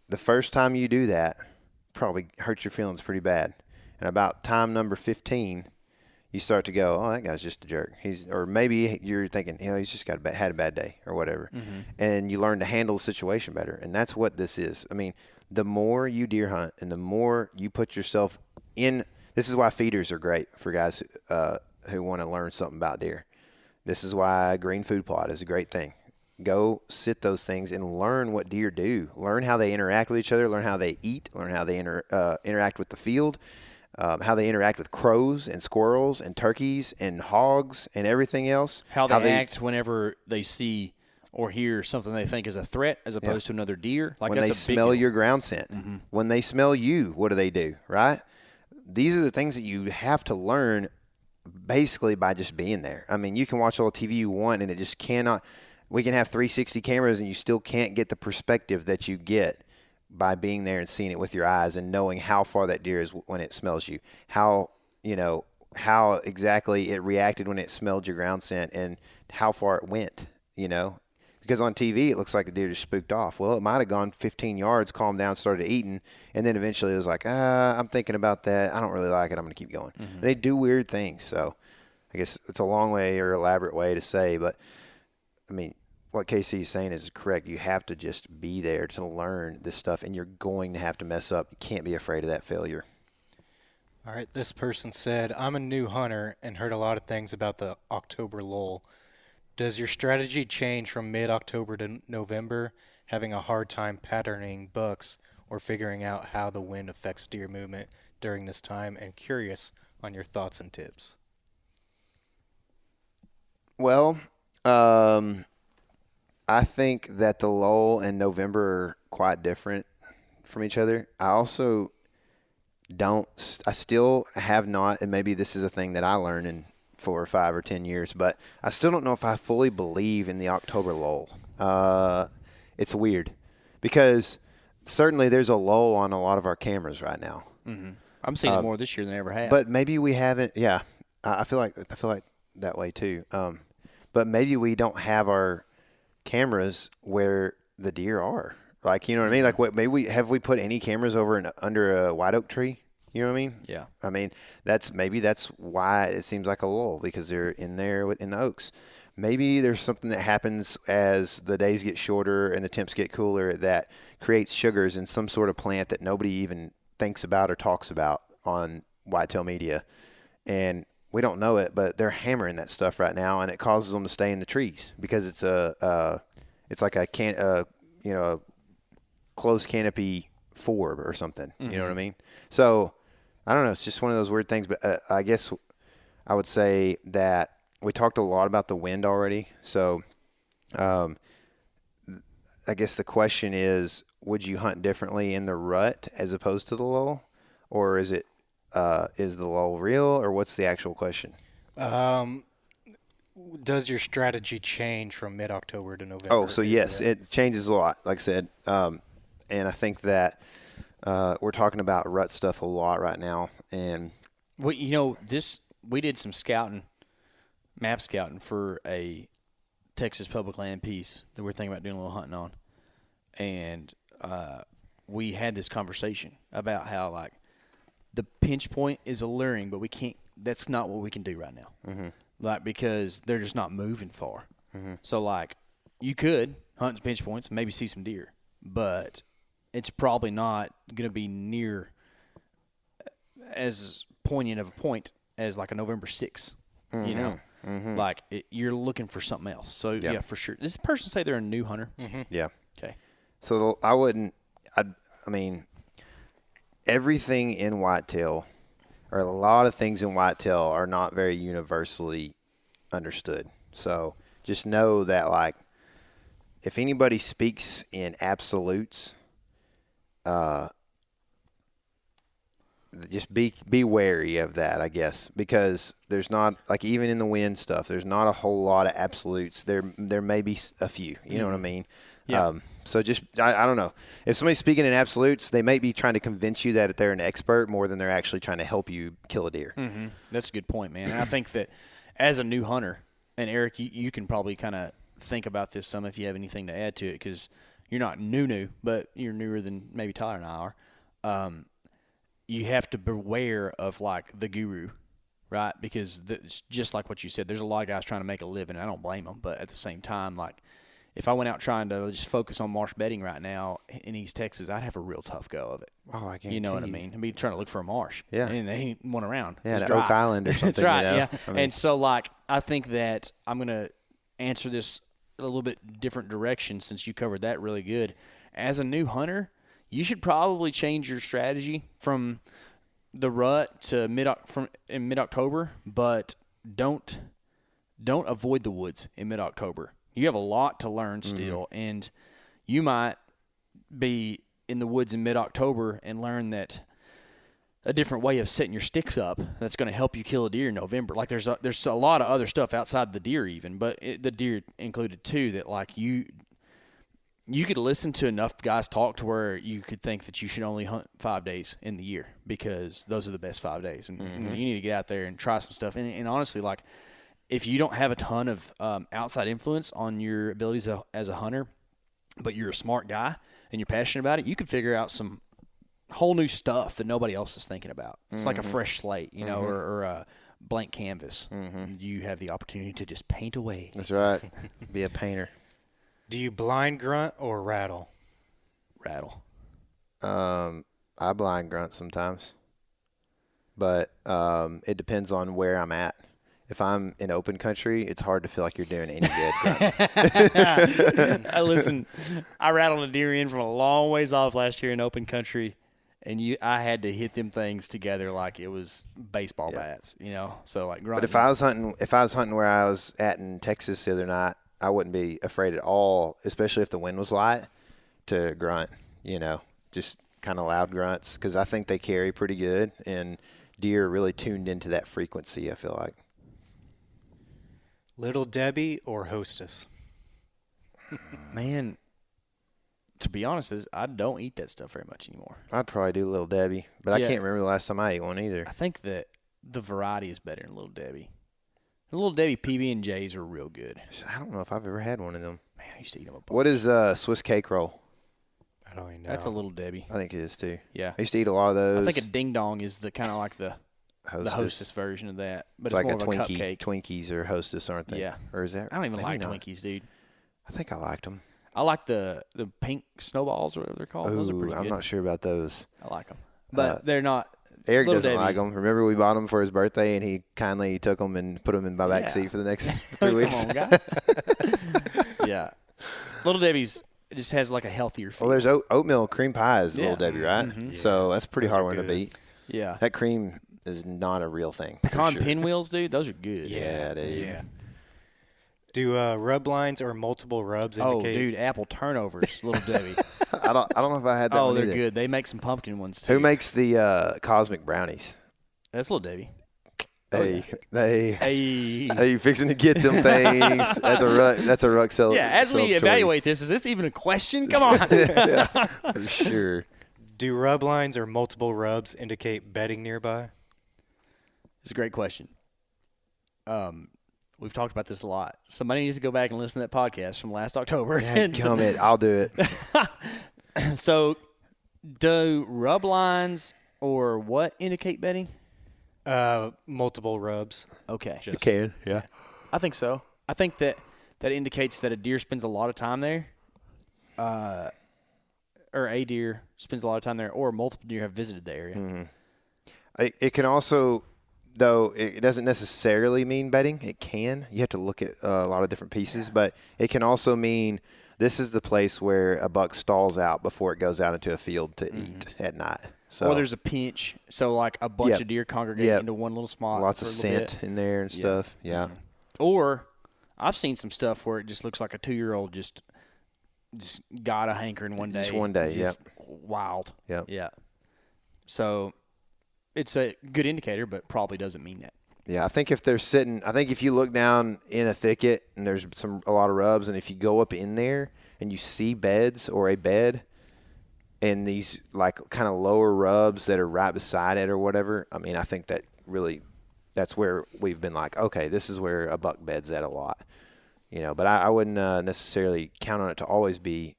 The first time you do that probably hurts your feelings pretty bad. And about time number 15, you start to go, oh, that guy's just a jerk. Or maybe you're thinking, he's just had a bad day or whatever. Mm-hmm. And you learn to handle the situation better. And that's what this is. I mean, the more you deer hunt and the more you put yourself in, this is why feeders are great for guys who want to learn something about deer. This is why a green food plot is a great thing. Go sit those things and learn what deer do. Learn how they interact with each other. Learn how they eat. Learn how they interact with the field. How they interact with crows and squirrels and turkeys and hogs and everything else. How they act whenever they see or hear something they think is a threat as opposed to another deer. Like when that's they smell your ground scent. Mm-hmm. When they smell you, what do? Right? These are the things that you have to learn basically by just being there. I mean, you can watch all the TV you want and it just cannot – we can have 360 cameras and you still can't get the perspective that you get by being there and seeing it with your eyes and knowing how far that deer is when it smells you, how exactly it reacted when it smelled your ground scent and how far it went, because on TV it looks like the deer just spooked off. Well, it might have gone 15 yards, calmed down, started eating, and then eventually it was like, I'm thinking about that. I don't really like it. I'm going to keep going. Mm-hmm. They do weird things. So I guess it's a long way or elaborate way to say, but I mean, what KC is saying is correct. You have to just be there to learn this stuff, and you're going to have to mess up. You can't be afraid of that failure. All right, this person said, I'm a new hunter and heard a lot of things about the October lull. Does your strategy change from mid-October to November, having a hard time patterning bucks or figuring out how the wind affects deer movement during this time? And curious on your thoughts and tips. Well, I think that the lull and November are quite different from each other. I still have not, and maybe this is a thing that I learned in 4 or 5 or 10 years, but I still don't know if I fully believe in the October lull. It's weird because certainly there's a lull on a lot of our cameras right now. Mm-hmm. I'm seeing it more this year than I ever have. But maybe we haven't. Yeah, I feel like that way too. But maybe we don't have our cameras where the deer are. Like, you know what I mean? Like, maybe we put any cameras under a white oak tree? You know what I mean? Yeah. I mean, that's why it seems like a lull, because they're in there in the oaks. Maybe there's something that happens as the days get shorter and the temps get cooler that creates sugars in some sort of plant that nobody even thinks about or talks about on whitetail media. And we don't know it, but they're hammering that stuff right now, and it causes them to stay in the trees because it's like a closed canopy forb or something. Mm-hmm. You know what I mean? So I don't know. It's just one of those weird things. But I guess I would say that we talked a lot about the wind already. So I guess the question is, would you hunt differently in the rut as opposed to the lull, or is the lull real, or what's the actual question? Does your strategy change from mid-October to November? Oh, so yes, it changes a lot, like I said. And I think that we're talking about rut stuff a lot right now. And well, we did some map scouting for a Texas public land piece that we're thinking about doing a little hunting on. And we had this conversation about how, like, the pinch point is alluring, but that's not what we can do right now. Mm-hmm. Like, because they're just not moving far. Mm-hmm. So, like, you could hunt pinch points and maybe see some deer, but it's probably not going to be near as poignant of a point as, like, a November 6th, mm-hmm. like you're looking for something else. So yeah, for sure. Does this person say they're a new hunter? Yeah. Okay. So I mean, everything in whitetail, or a lot of things in whitetail, are not very universally understood. So just know that, like, if anybody speaks in absolutes, just be wary of that, I guess, because there's not, like, even in the wind stuff, there's not a whole lot of absolutes. There may be a few, you know what I mean? Yeah. So just, I don't know. If somebody's speaking in absolutes, they may be trying to convince you that they're an expert more than they're actually trying to help you kill a deer. That's a good point, man. And I think that as a new hunter, and Eric, you can probably kind of think about this some if you have anything to add to it, because you're not new, but you're newer than maybe Tyler and I are. You have to beware of, like, the guru, right? Because it's just like what you said. There's a lot of guys trying to make a living. I don't blame them, but at the same time, like, if I went out trying to just focus on marsh bedding right now in East Texas, I'd have a real tough go of it. Oh, I can't. You know what I mean? I'd be trying to look for a marsh. Yeah. And they ain't one around. Yeah, It's at dry. Oak Island or something. That's right, you know? yeah. I mean, And so, like, I think that I'm going to answer this a little bit different direction since you covered that really good. As a new hunter, you should probably change your strategy from the rut to mid-October, but don't avoid the woods in mid-October. You have a lot to learn still, and you might be in the woods in mid-October and learn that a different way of setting your sticks up that's going to help you kill a deer in November. Like, there's a lot of other stuff outside the deer even, but the deer included too, that, like, you could listen to enough guys talk to where you could think that you should only hunt 5 days in the year because those are the best 5 days. And you need to get out there and try some stuff. And honestly, like, if you don't have a ton of outside influence on your abilities as a hunter, but you're a smart guy and you're passionate about it, you could figure out some whole new stuff that nobody else is thinking about. It's like a fresh slate, you know, or a blank canvas. You have the opportunity to just paint away. that's right. Be a painter. Do you blind grunt or rattle? Rattle. I blind grunt sometimes, but it depends on where I'm at. If I'm in open country, it's hard to feel like you're doing any good grunting. Listen, I rattled a deer in from a long ways off last year in open country, and I had to hit them things together like it was baseball bats, you know. So, like, grunting. But if I was hunting where I was at in Texas the other night, I wouldn't be afraid at all, especially if the wind was light, to grunt, you know, just kind of loud grunts, because I think they carry pretty good, and deer are really tuned into that frequency, I feel like. Little Debbie or Hostess? Man, to be honest, I don't eat that stuff very much anymore. I'd probably do Little Debbie, but I Yeah. can't remember the last time I ate one either. I think that the variety is better than Little Debbie. The Little Debbie PB&Js are real good. I don't know if I've ever had one of them. Man, I used to eat them a bunch. What is Swiss cake roll? I don't even know. That's a Little Debbie. I think it is too. Yeah. I used to eat a lot of those. I think a Ding Dong is the kind of like the Hostess version of that, but it's like more a of a Twinkie. cupcake. Twinkies or Hostess, aren't they? Yeah. Or is that? I don't even maybe like not. Twinkies, dude. I think I liked them. I like the pink snowballs or whatever they're called. Those are pretty I'm good. not sure about those. I like them, but they're not. Eric Little doesn't Debbie. like them. Remember we bought them for his birthday, and he kindly took them and put them in my back seat for the next 3 weeks. Come on, guy. Yeah. Little Debbie's just has like a healthier feel. Well, there's oatmeal cream pie is Little Yeah. Debbie, right? Yeah. So that's a pretty Those hard are one to good. beat. Yeah. That cream is not a real thing. for Pecan sure. pinwheels, dude, those are good. Yeah, dude. Yeah. Do rub lines or multiple rubs Oh, indicate? dude, apple turnovers, Little Debbie. I don't know if I had that Oh, one they're either. good. They make some pumpkin ones too. Who makes the cosmic brownies? That's Little Debbie. Hey, Hey. you fixing to get them things? That's a ruck sell. Yeah, as we celebratory. evaluate this, is this even a question? Come on. Yeah, for sure. Do rub lines or multiple rubs indicate bedding nearby? It's a great question. We've talked about this a lot. Somebody needs to go back and listen to that podcast from last October. Gummit, I'll do it. So, do rub lines or what indicate bedding? Multiple rubs. Okay. Can, yeah. I think so. I think that indicates that a deer spends a lot of time there, or a deer spends a lot of time there, or multiple deer have visited the area. It can also, though it doesn't necessarily mean bedding. It can. You have to look at a lot of different pieces, but it can also mean this is the place where a buck stalls out before it goes out into a field to eat at night. So, or there's a pinch, so like a bunch of deer congregate into one little spot. Lots of for a scent bit. in there and stuff. Yeah. Or I've seen some stuff where it just looks like a 2-year-old just got a hankering one day. Just one day, just wild. Yep. Yeah. So it's a good indicator, but probably doesn't mean that. Yeah, I think if you look down in a thicket and there's a lot of rubs, and if you go up in there and you see beds or a bed and these like kind of lower rubs that are right beside it or whatever, I mean, I think that really that's where we've been like, okay, this is where a buck beds at a lot, But I wouldn't necessarily count on it to always be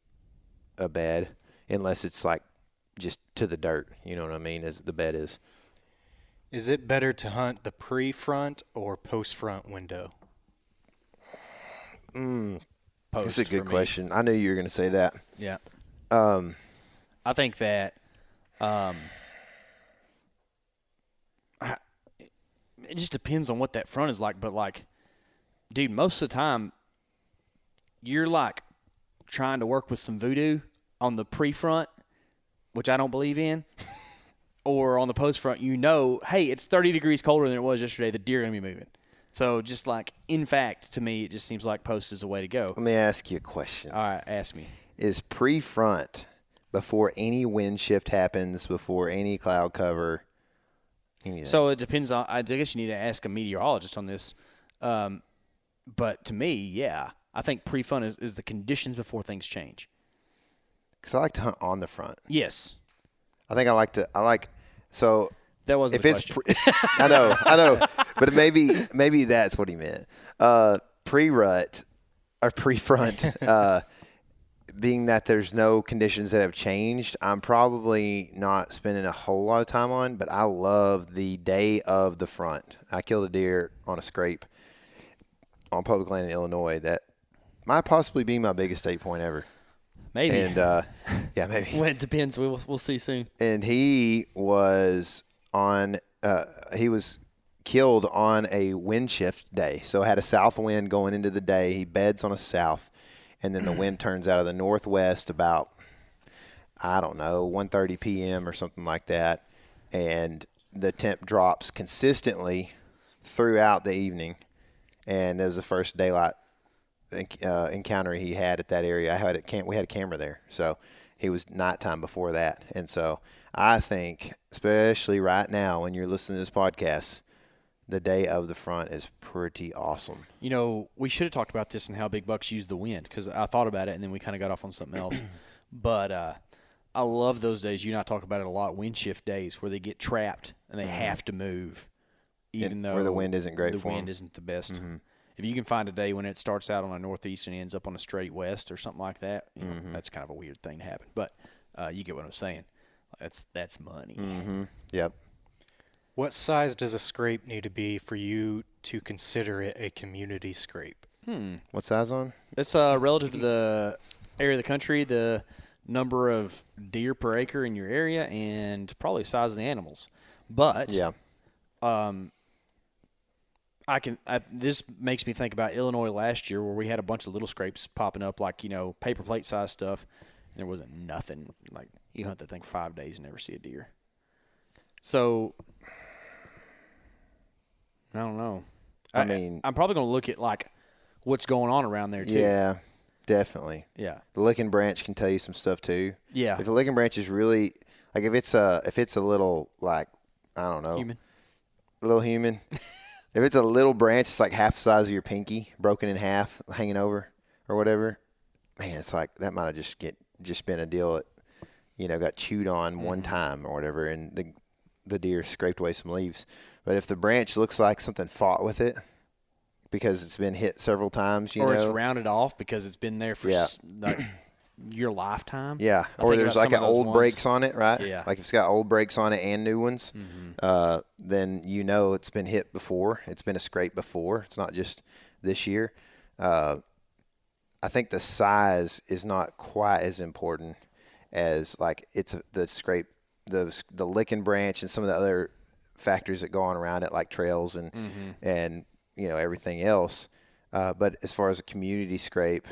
a bed unless it's like just to the dirt. You know what I mean? As the bed is. Is it better to hunt the pre-front or post-front window? That's a good question. I knew you were going to say that. Yeah. I think that it just depends on what that front is like. But, like, dude, most of the time you're, like, trying to work with some voodoo on the pre-front, which I don't believe in, or on the post-front, hey, it's 30 degrees colder than it was yesterday. The deer are going to be moving. So just like, in fact, to me, it just seems like post is the way to go. Let me ask you a question. All right, ask me. Is pre-front before any wind shift happens, before any cloud cover, anything? So it depends on – I guess you need to ask a meteorologist on this. But to me, yeah, I think pre-front is the conditions before things change. Because I like to hunt on the front. Yes. I think so – that wasn't the question. I know. But maybe that's what he meant. Pre-rut or pre-front, being that there's no conditions that have changed, I'm probably not spending a whole lot of time on, but I love the day of the front. I killed a deer on a scrape on public land in Illinois that might possibly be my biggest 8-point ever. Maybe. And, yeah, maybe. Well, it depends. We'll see soon. And he was he was killed on a wind shift day. So had a south wind going into the day. He beds on a south, and then the wind turns out of the northwest about, 1:30 p.m. or something like that. And the temp drops consistently throughout the evening. And that was the first daylight encounter he had at that area. We had a camera there. So he was nighttime before that. And so I think, especially right now when you're listening to this podcast, the day of the front is pretty awesome. We should have talked about this and how big bucks use the wind, because I thought about it and then we kind of got off on something else. But I love those days. You and I talk about it a lot, wind shift days, where they get trapped and they have to move, even though where the wind isn't great for them. The wind isn't the best. Mm-hmm. If you can find a day when it starts out on a northeast and ends up on a straight west or something like that, that's kind of a weird thing to happen. But you get what I'm saying. That's money. Mm-hmm. Yep. What size does a scrape need to be for you to consider it a community scrape? What size on? It's relative to the area of the country, the number of deer per acre in your area, and probably the size of the animals. But yeah. This makes me think about Illinois last year, where we had a bunch of little scrapes popping up, like, paper plate size stuff. And there wasn't nothing. Like, you hunt that thing 5 days and never see a deer. So, I don't know. I'm probably going to look at, like, what's going on around there, too. Yeah, definitely. Yeah. The licking branch can tell you some stuff, too. Yeah. If the licking branch is really, like, if it's a little, like, I don't know. Human. A little human. If it's a little branch, it's like half the size of your pinky, broken in half, hanging over or whatever. Man, it's like that might have just been a deal that, got chewed on one time or whatever, and the deer scraped away some leaves. But if the branch looks like something fought with it because it's been hit several times, or it's rounded off because it's been there for your lifetime. Yeah, or there's like old brakes on it, right? Yeah. Like if it's got old brakes on it and new ones, then it's been hit before. It's been a scrape before. It's not just this year. I think the size is not quite as important as like it's the scrape, the licking branch and some of the other factors that go on around it, like trails and everything else. But as far as a community scrape,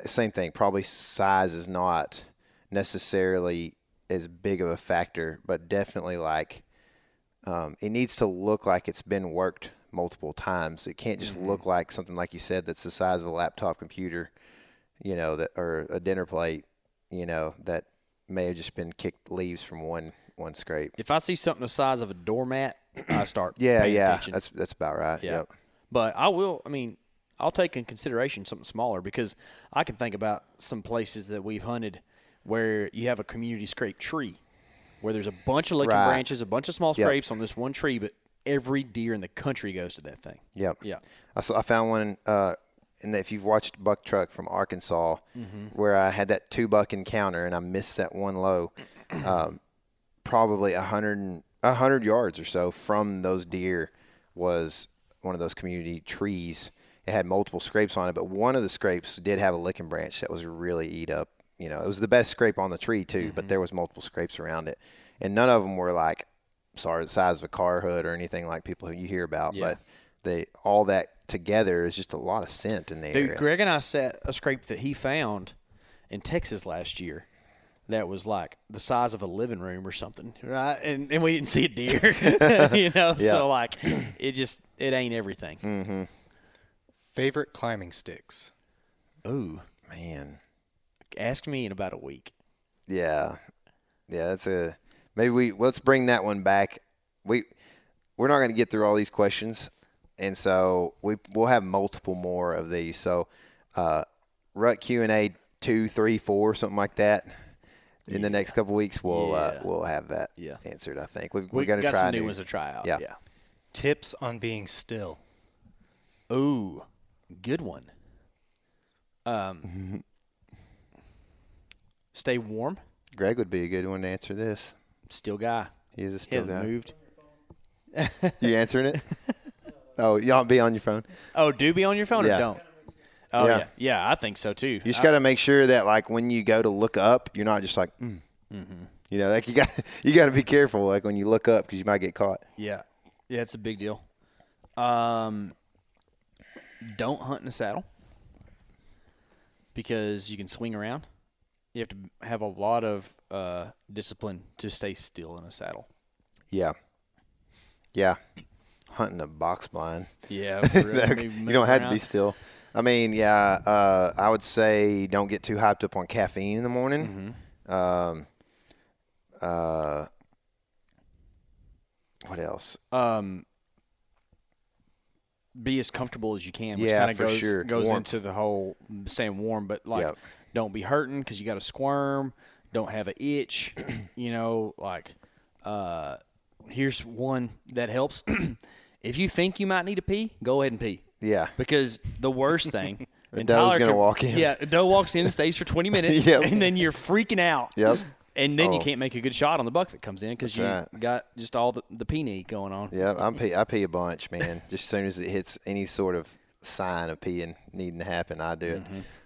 same thing. Probably size is not necessarily as big of a factor, but definitely like it needs to look like it's been worked multiple times. It can't just look like something like you said that's the size of a laptop computer, that or a dinner plate, that may have just been kicked leaves from one scrape. If I see something the size of a doormat, I start paying attention. That's about right. Yeah. Yep. But I'll take in consideration something smaller, because I can think about some places that we've hunted where you have a community scrape tree where there's a bunch of licking branches, a bunch of small scrapes on this one tree, but every deer in the country goes to that thing. Yep. Yeah. I found one, and if you've watched Buck Truck from Arkansas, where I had that 2-buck encounter and I missed that one low, probably 100 yards or so from those deer was one of those community trees. It had multiple scrapes on it, but one of the scrapes did have a licking branch that was really eat up. It was the best scrape on the tree too, but there was multiple scrapes around it, and none of them were like, the size of a car hood or anything like people who you hear about. Yeah. But all that together is just a lot of scent in the area. Dude, Greg and I set a scrape that he found in Texas last year that was like the size of a living room or something, right? And we didn't see a deer, So like, it ain't everything. Mm-hmm. Favorite climbing sticks? Ooh, man. Ask me in about a week. Yeah, that's let's bring that one back. We're not going to get through all these questions, and so we'll have multiple more of these. So, Rut Q&A 2, 3, 4, something like that. In the next couple weeks, we'll have that answered. I think we're going to try some new ones to try out. Yeah. Tips on being still. Ooh, good one. Stay warm. Greg would be a good one to answer this. Still guy. He is a still guy. Moved. You answering it? Oh, y'all be on your phone. Oh, do be on your phone or don't? Oh, Yeah. Yeah, I think so too. You just got to make sure that like when you go to look up, you're not just like, like you got to be careful like when you look up because you might get caught. Yeah, it's a big deal. Don't hunt in a saddle because you can swing around. You have to have a lot of discipline to stay still in a saddle. Yeah. Hunting a box blind. Yeah. You don't have to be still. I mean, I would say don't get too hyped up on caffeine in the morning. What else? Be as comfortable as you can, which kind of goes Warmth. into the whole staying warm, but like don't be hurting because you got to squirm. Don't have an itch. Here's one that helps. If you think you might need to pee, go ahead and pee. Yeah. Because the worst thing, and Doe's going to walk in. Yeah, Doe walks in, stays for 20 minutes, and then you're freaking out. Yep. And then you can't make a good shot on the buck that comes in because you right. got just all the pee need going on. Yeah, I pee a bunch, man. Just as soon as it hits any sort of sign of peeing needing to happen, I do it.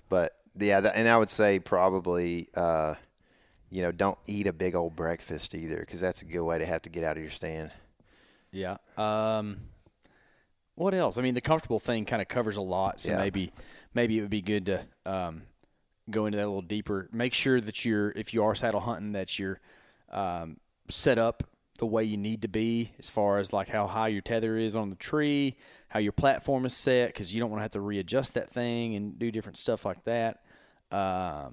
But, and I would say probably, don't eat a big old breakfast either because that's a good way to have to get out of your stand. Yeah. What else? I mean, the comfortable thing kind of covers a lot, so maybe it would be good to go into that a little deeper. Make sure that if you are saddle hunting, that you're set up the way you need to be as far as like how high your tether is on the tree, how your platform is set, because you don't want to have to readjust that thing and do different stuff like that. I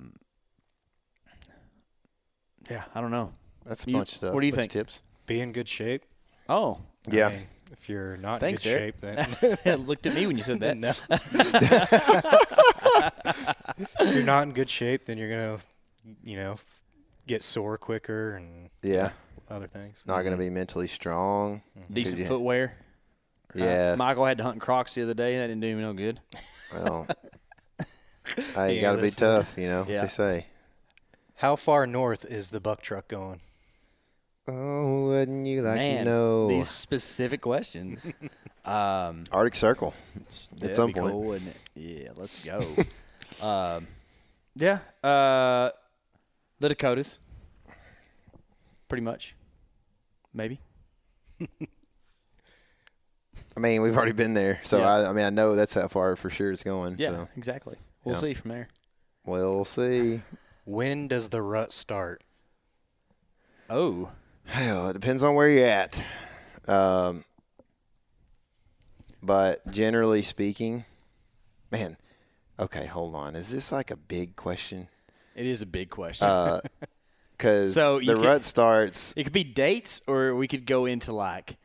don't know. That's a bunch of stuff. What do you think? Tips? Be in good shape. Oh. Yeah. I mean, if you're not Thanks, in good Eric. shape, then Looked at me when you said that. No. If you're not in good shape, then you're gonna, get sore quicker and other things. Not going to be mentally strong. Decent footwear. Yeah. Michael had to hunt in Crocs the other day. That didn't do him no good. Well, you got to be tough, what they say. How far north is the buck truck going? Oh, wouldn't you like to know? These specific questions. Arctic Circle. At some point. Cool, wouldn't it? Yeah, let's go. The Dakotas. Pretty much. Maybe. I mean, we've already been there, so Yeah. I mean, I know that's how far for sure it's going. Yeah, So. exactly. We'll Yeah. see from there. We'll see. When does the rut start? Oh, Hell, it depends on where you're at. But generally speaking, man, okay, hold on. Is this like a big question? it is a big question. Because So you the could- rut starts It could be dates, or we could go into like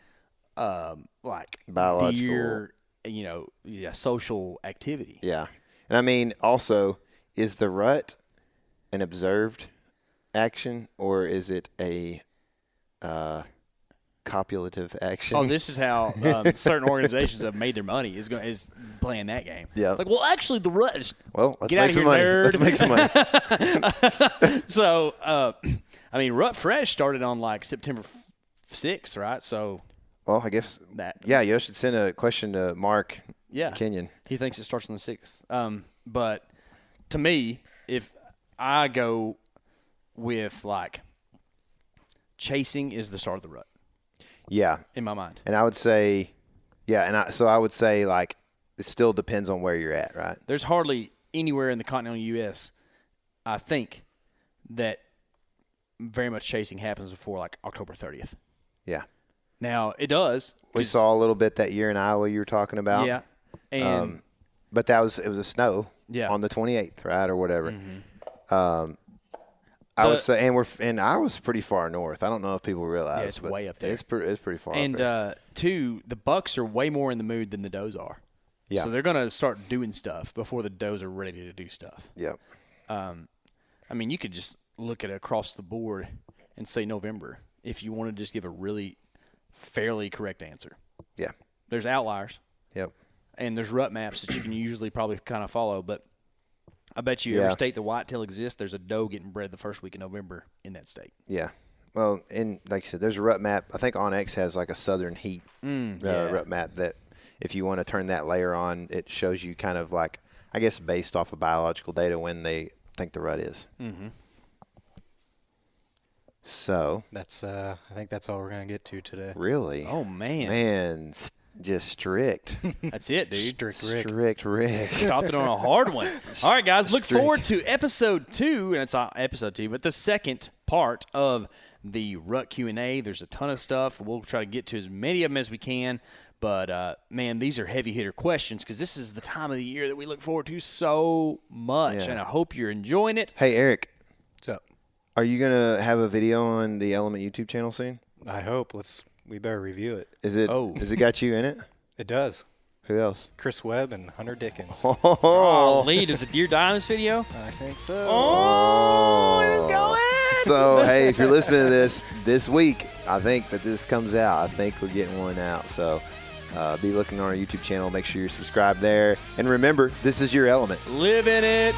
Biological. deer, social activity. Yeah. And I mean, also, is the rut an observed action or is it a copulative action? Oh, this is how certain organizations have made their money is playing that game. Yeah. Like, well, actually, the rut is. Well, let's Get make out some of money. here, Let's nerd. make some money. So, I mean, Rut Fresh started on like September 6th, right? So Well, I guess, that. yeah, you should send a question to Mark Yeah. Kenyon. He thinks it starts on the 6th. But to me, if I go with like chasing is the start of the rut Yeah. in my mind. And I would say, yeah, so I would say, like, it still depends on where you're at, right? There's hardly anywhere in the continental U.S., I think, that very much chasing happens before like October 30th. Yeah. Now, it does. We 'cause- saw a little bit that year in Iowa you were talking about. Yeah. And But it was a snow Yeah. on the 28th, right, or whatever. Mm-hmm. I would say, and Iowa's pretty far north. I don't know if people realize. Yeah, it's but way up there. It's pretty far up there. And two, the bucks are way more in the mood than the does are. Yeah. So they're going to start doing stuff before the does are ready to do stuff. Yep. I mean, you could just look at it across the board and say November if you want to just give a really fairly correct answer. Yeah. There's outliers, Yep. and there's rut maps that you can usually probably kind of follow, but I bet you Yeah. every state the whitetail exists, there's a doe getting bred the first week of November in that state. Yeah. Well, and like I said, there's a rut map. I think OnX has like a southern heat yeah. rut map that if you want to turn that layer on, it shows you kind of like, I guess, based off of biological data when they think the rut is. Mm-hmm. So, That's I think that's all we're gonna get to today. really? Oh, man. Man, just strict. That's it, dude. Strict Rick. Strict Rick. Stopped it on a hard one. All right, guys, look Streak. forward to episode 2, and it's not episode 2, but the second part of the Rut Q&A. There's a ton of stuff. We'll try to get to as many of them as we can, but, man, these are heavy-hitter questions because this is the time of the year that we look forward to so much, Yeah. and I hope you're enjoying it. Hey, Eric, What's up? are you going to have a video on the Element YouTube channel soon? I hope. We better review it. Is it? Oh. Has it got you in it? It does. Who else? Chris Webb and Hunter Dickens. Oh, Lee, does the deer die in this video? I think so. Oh, he was going! So, hey, if you're listening to this week, I think that this comes out. I think we're getting one out. So, be looking on our YouTube channel. Make sure you're subscribed there. And remember, this is your element. Live in it.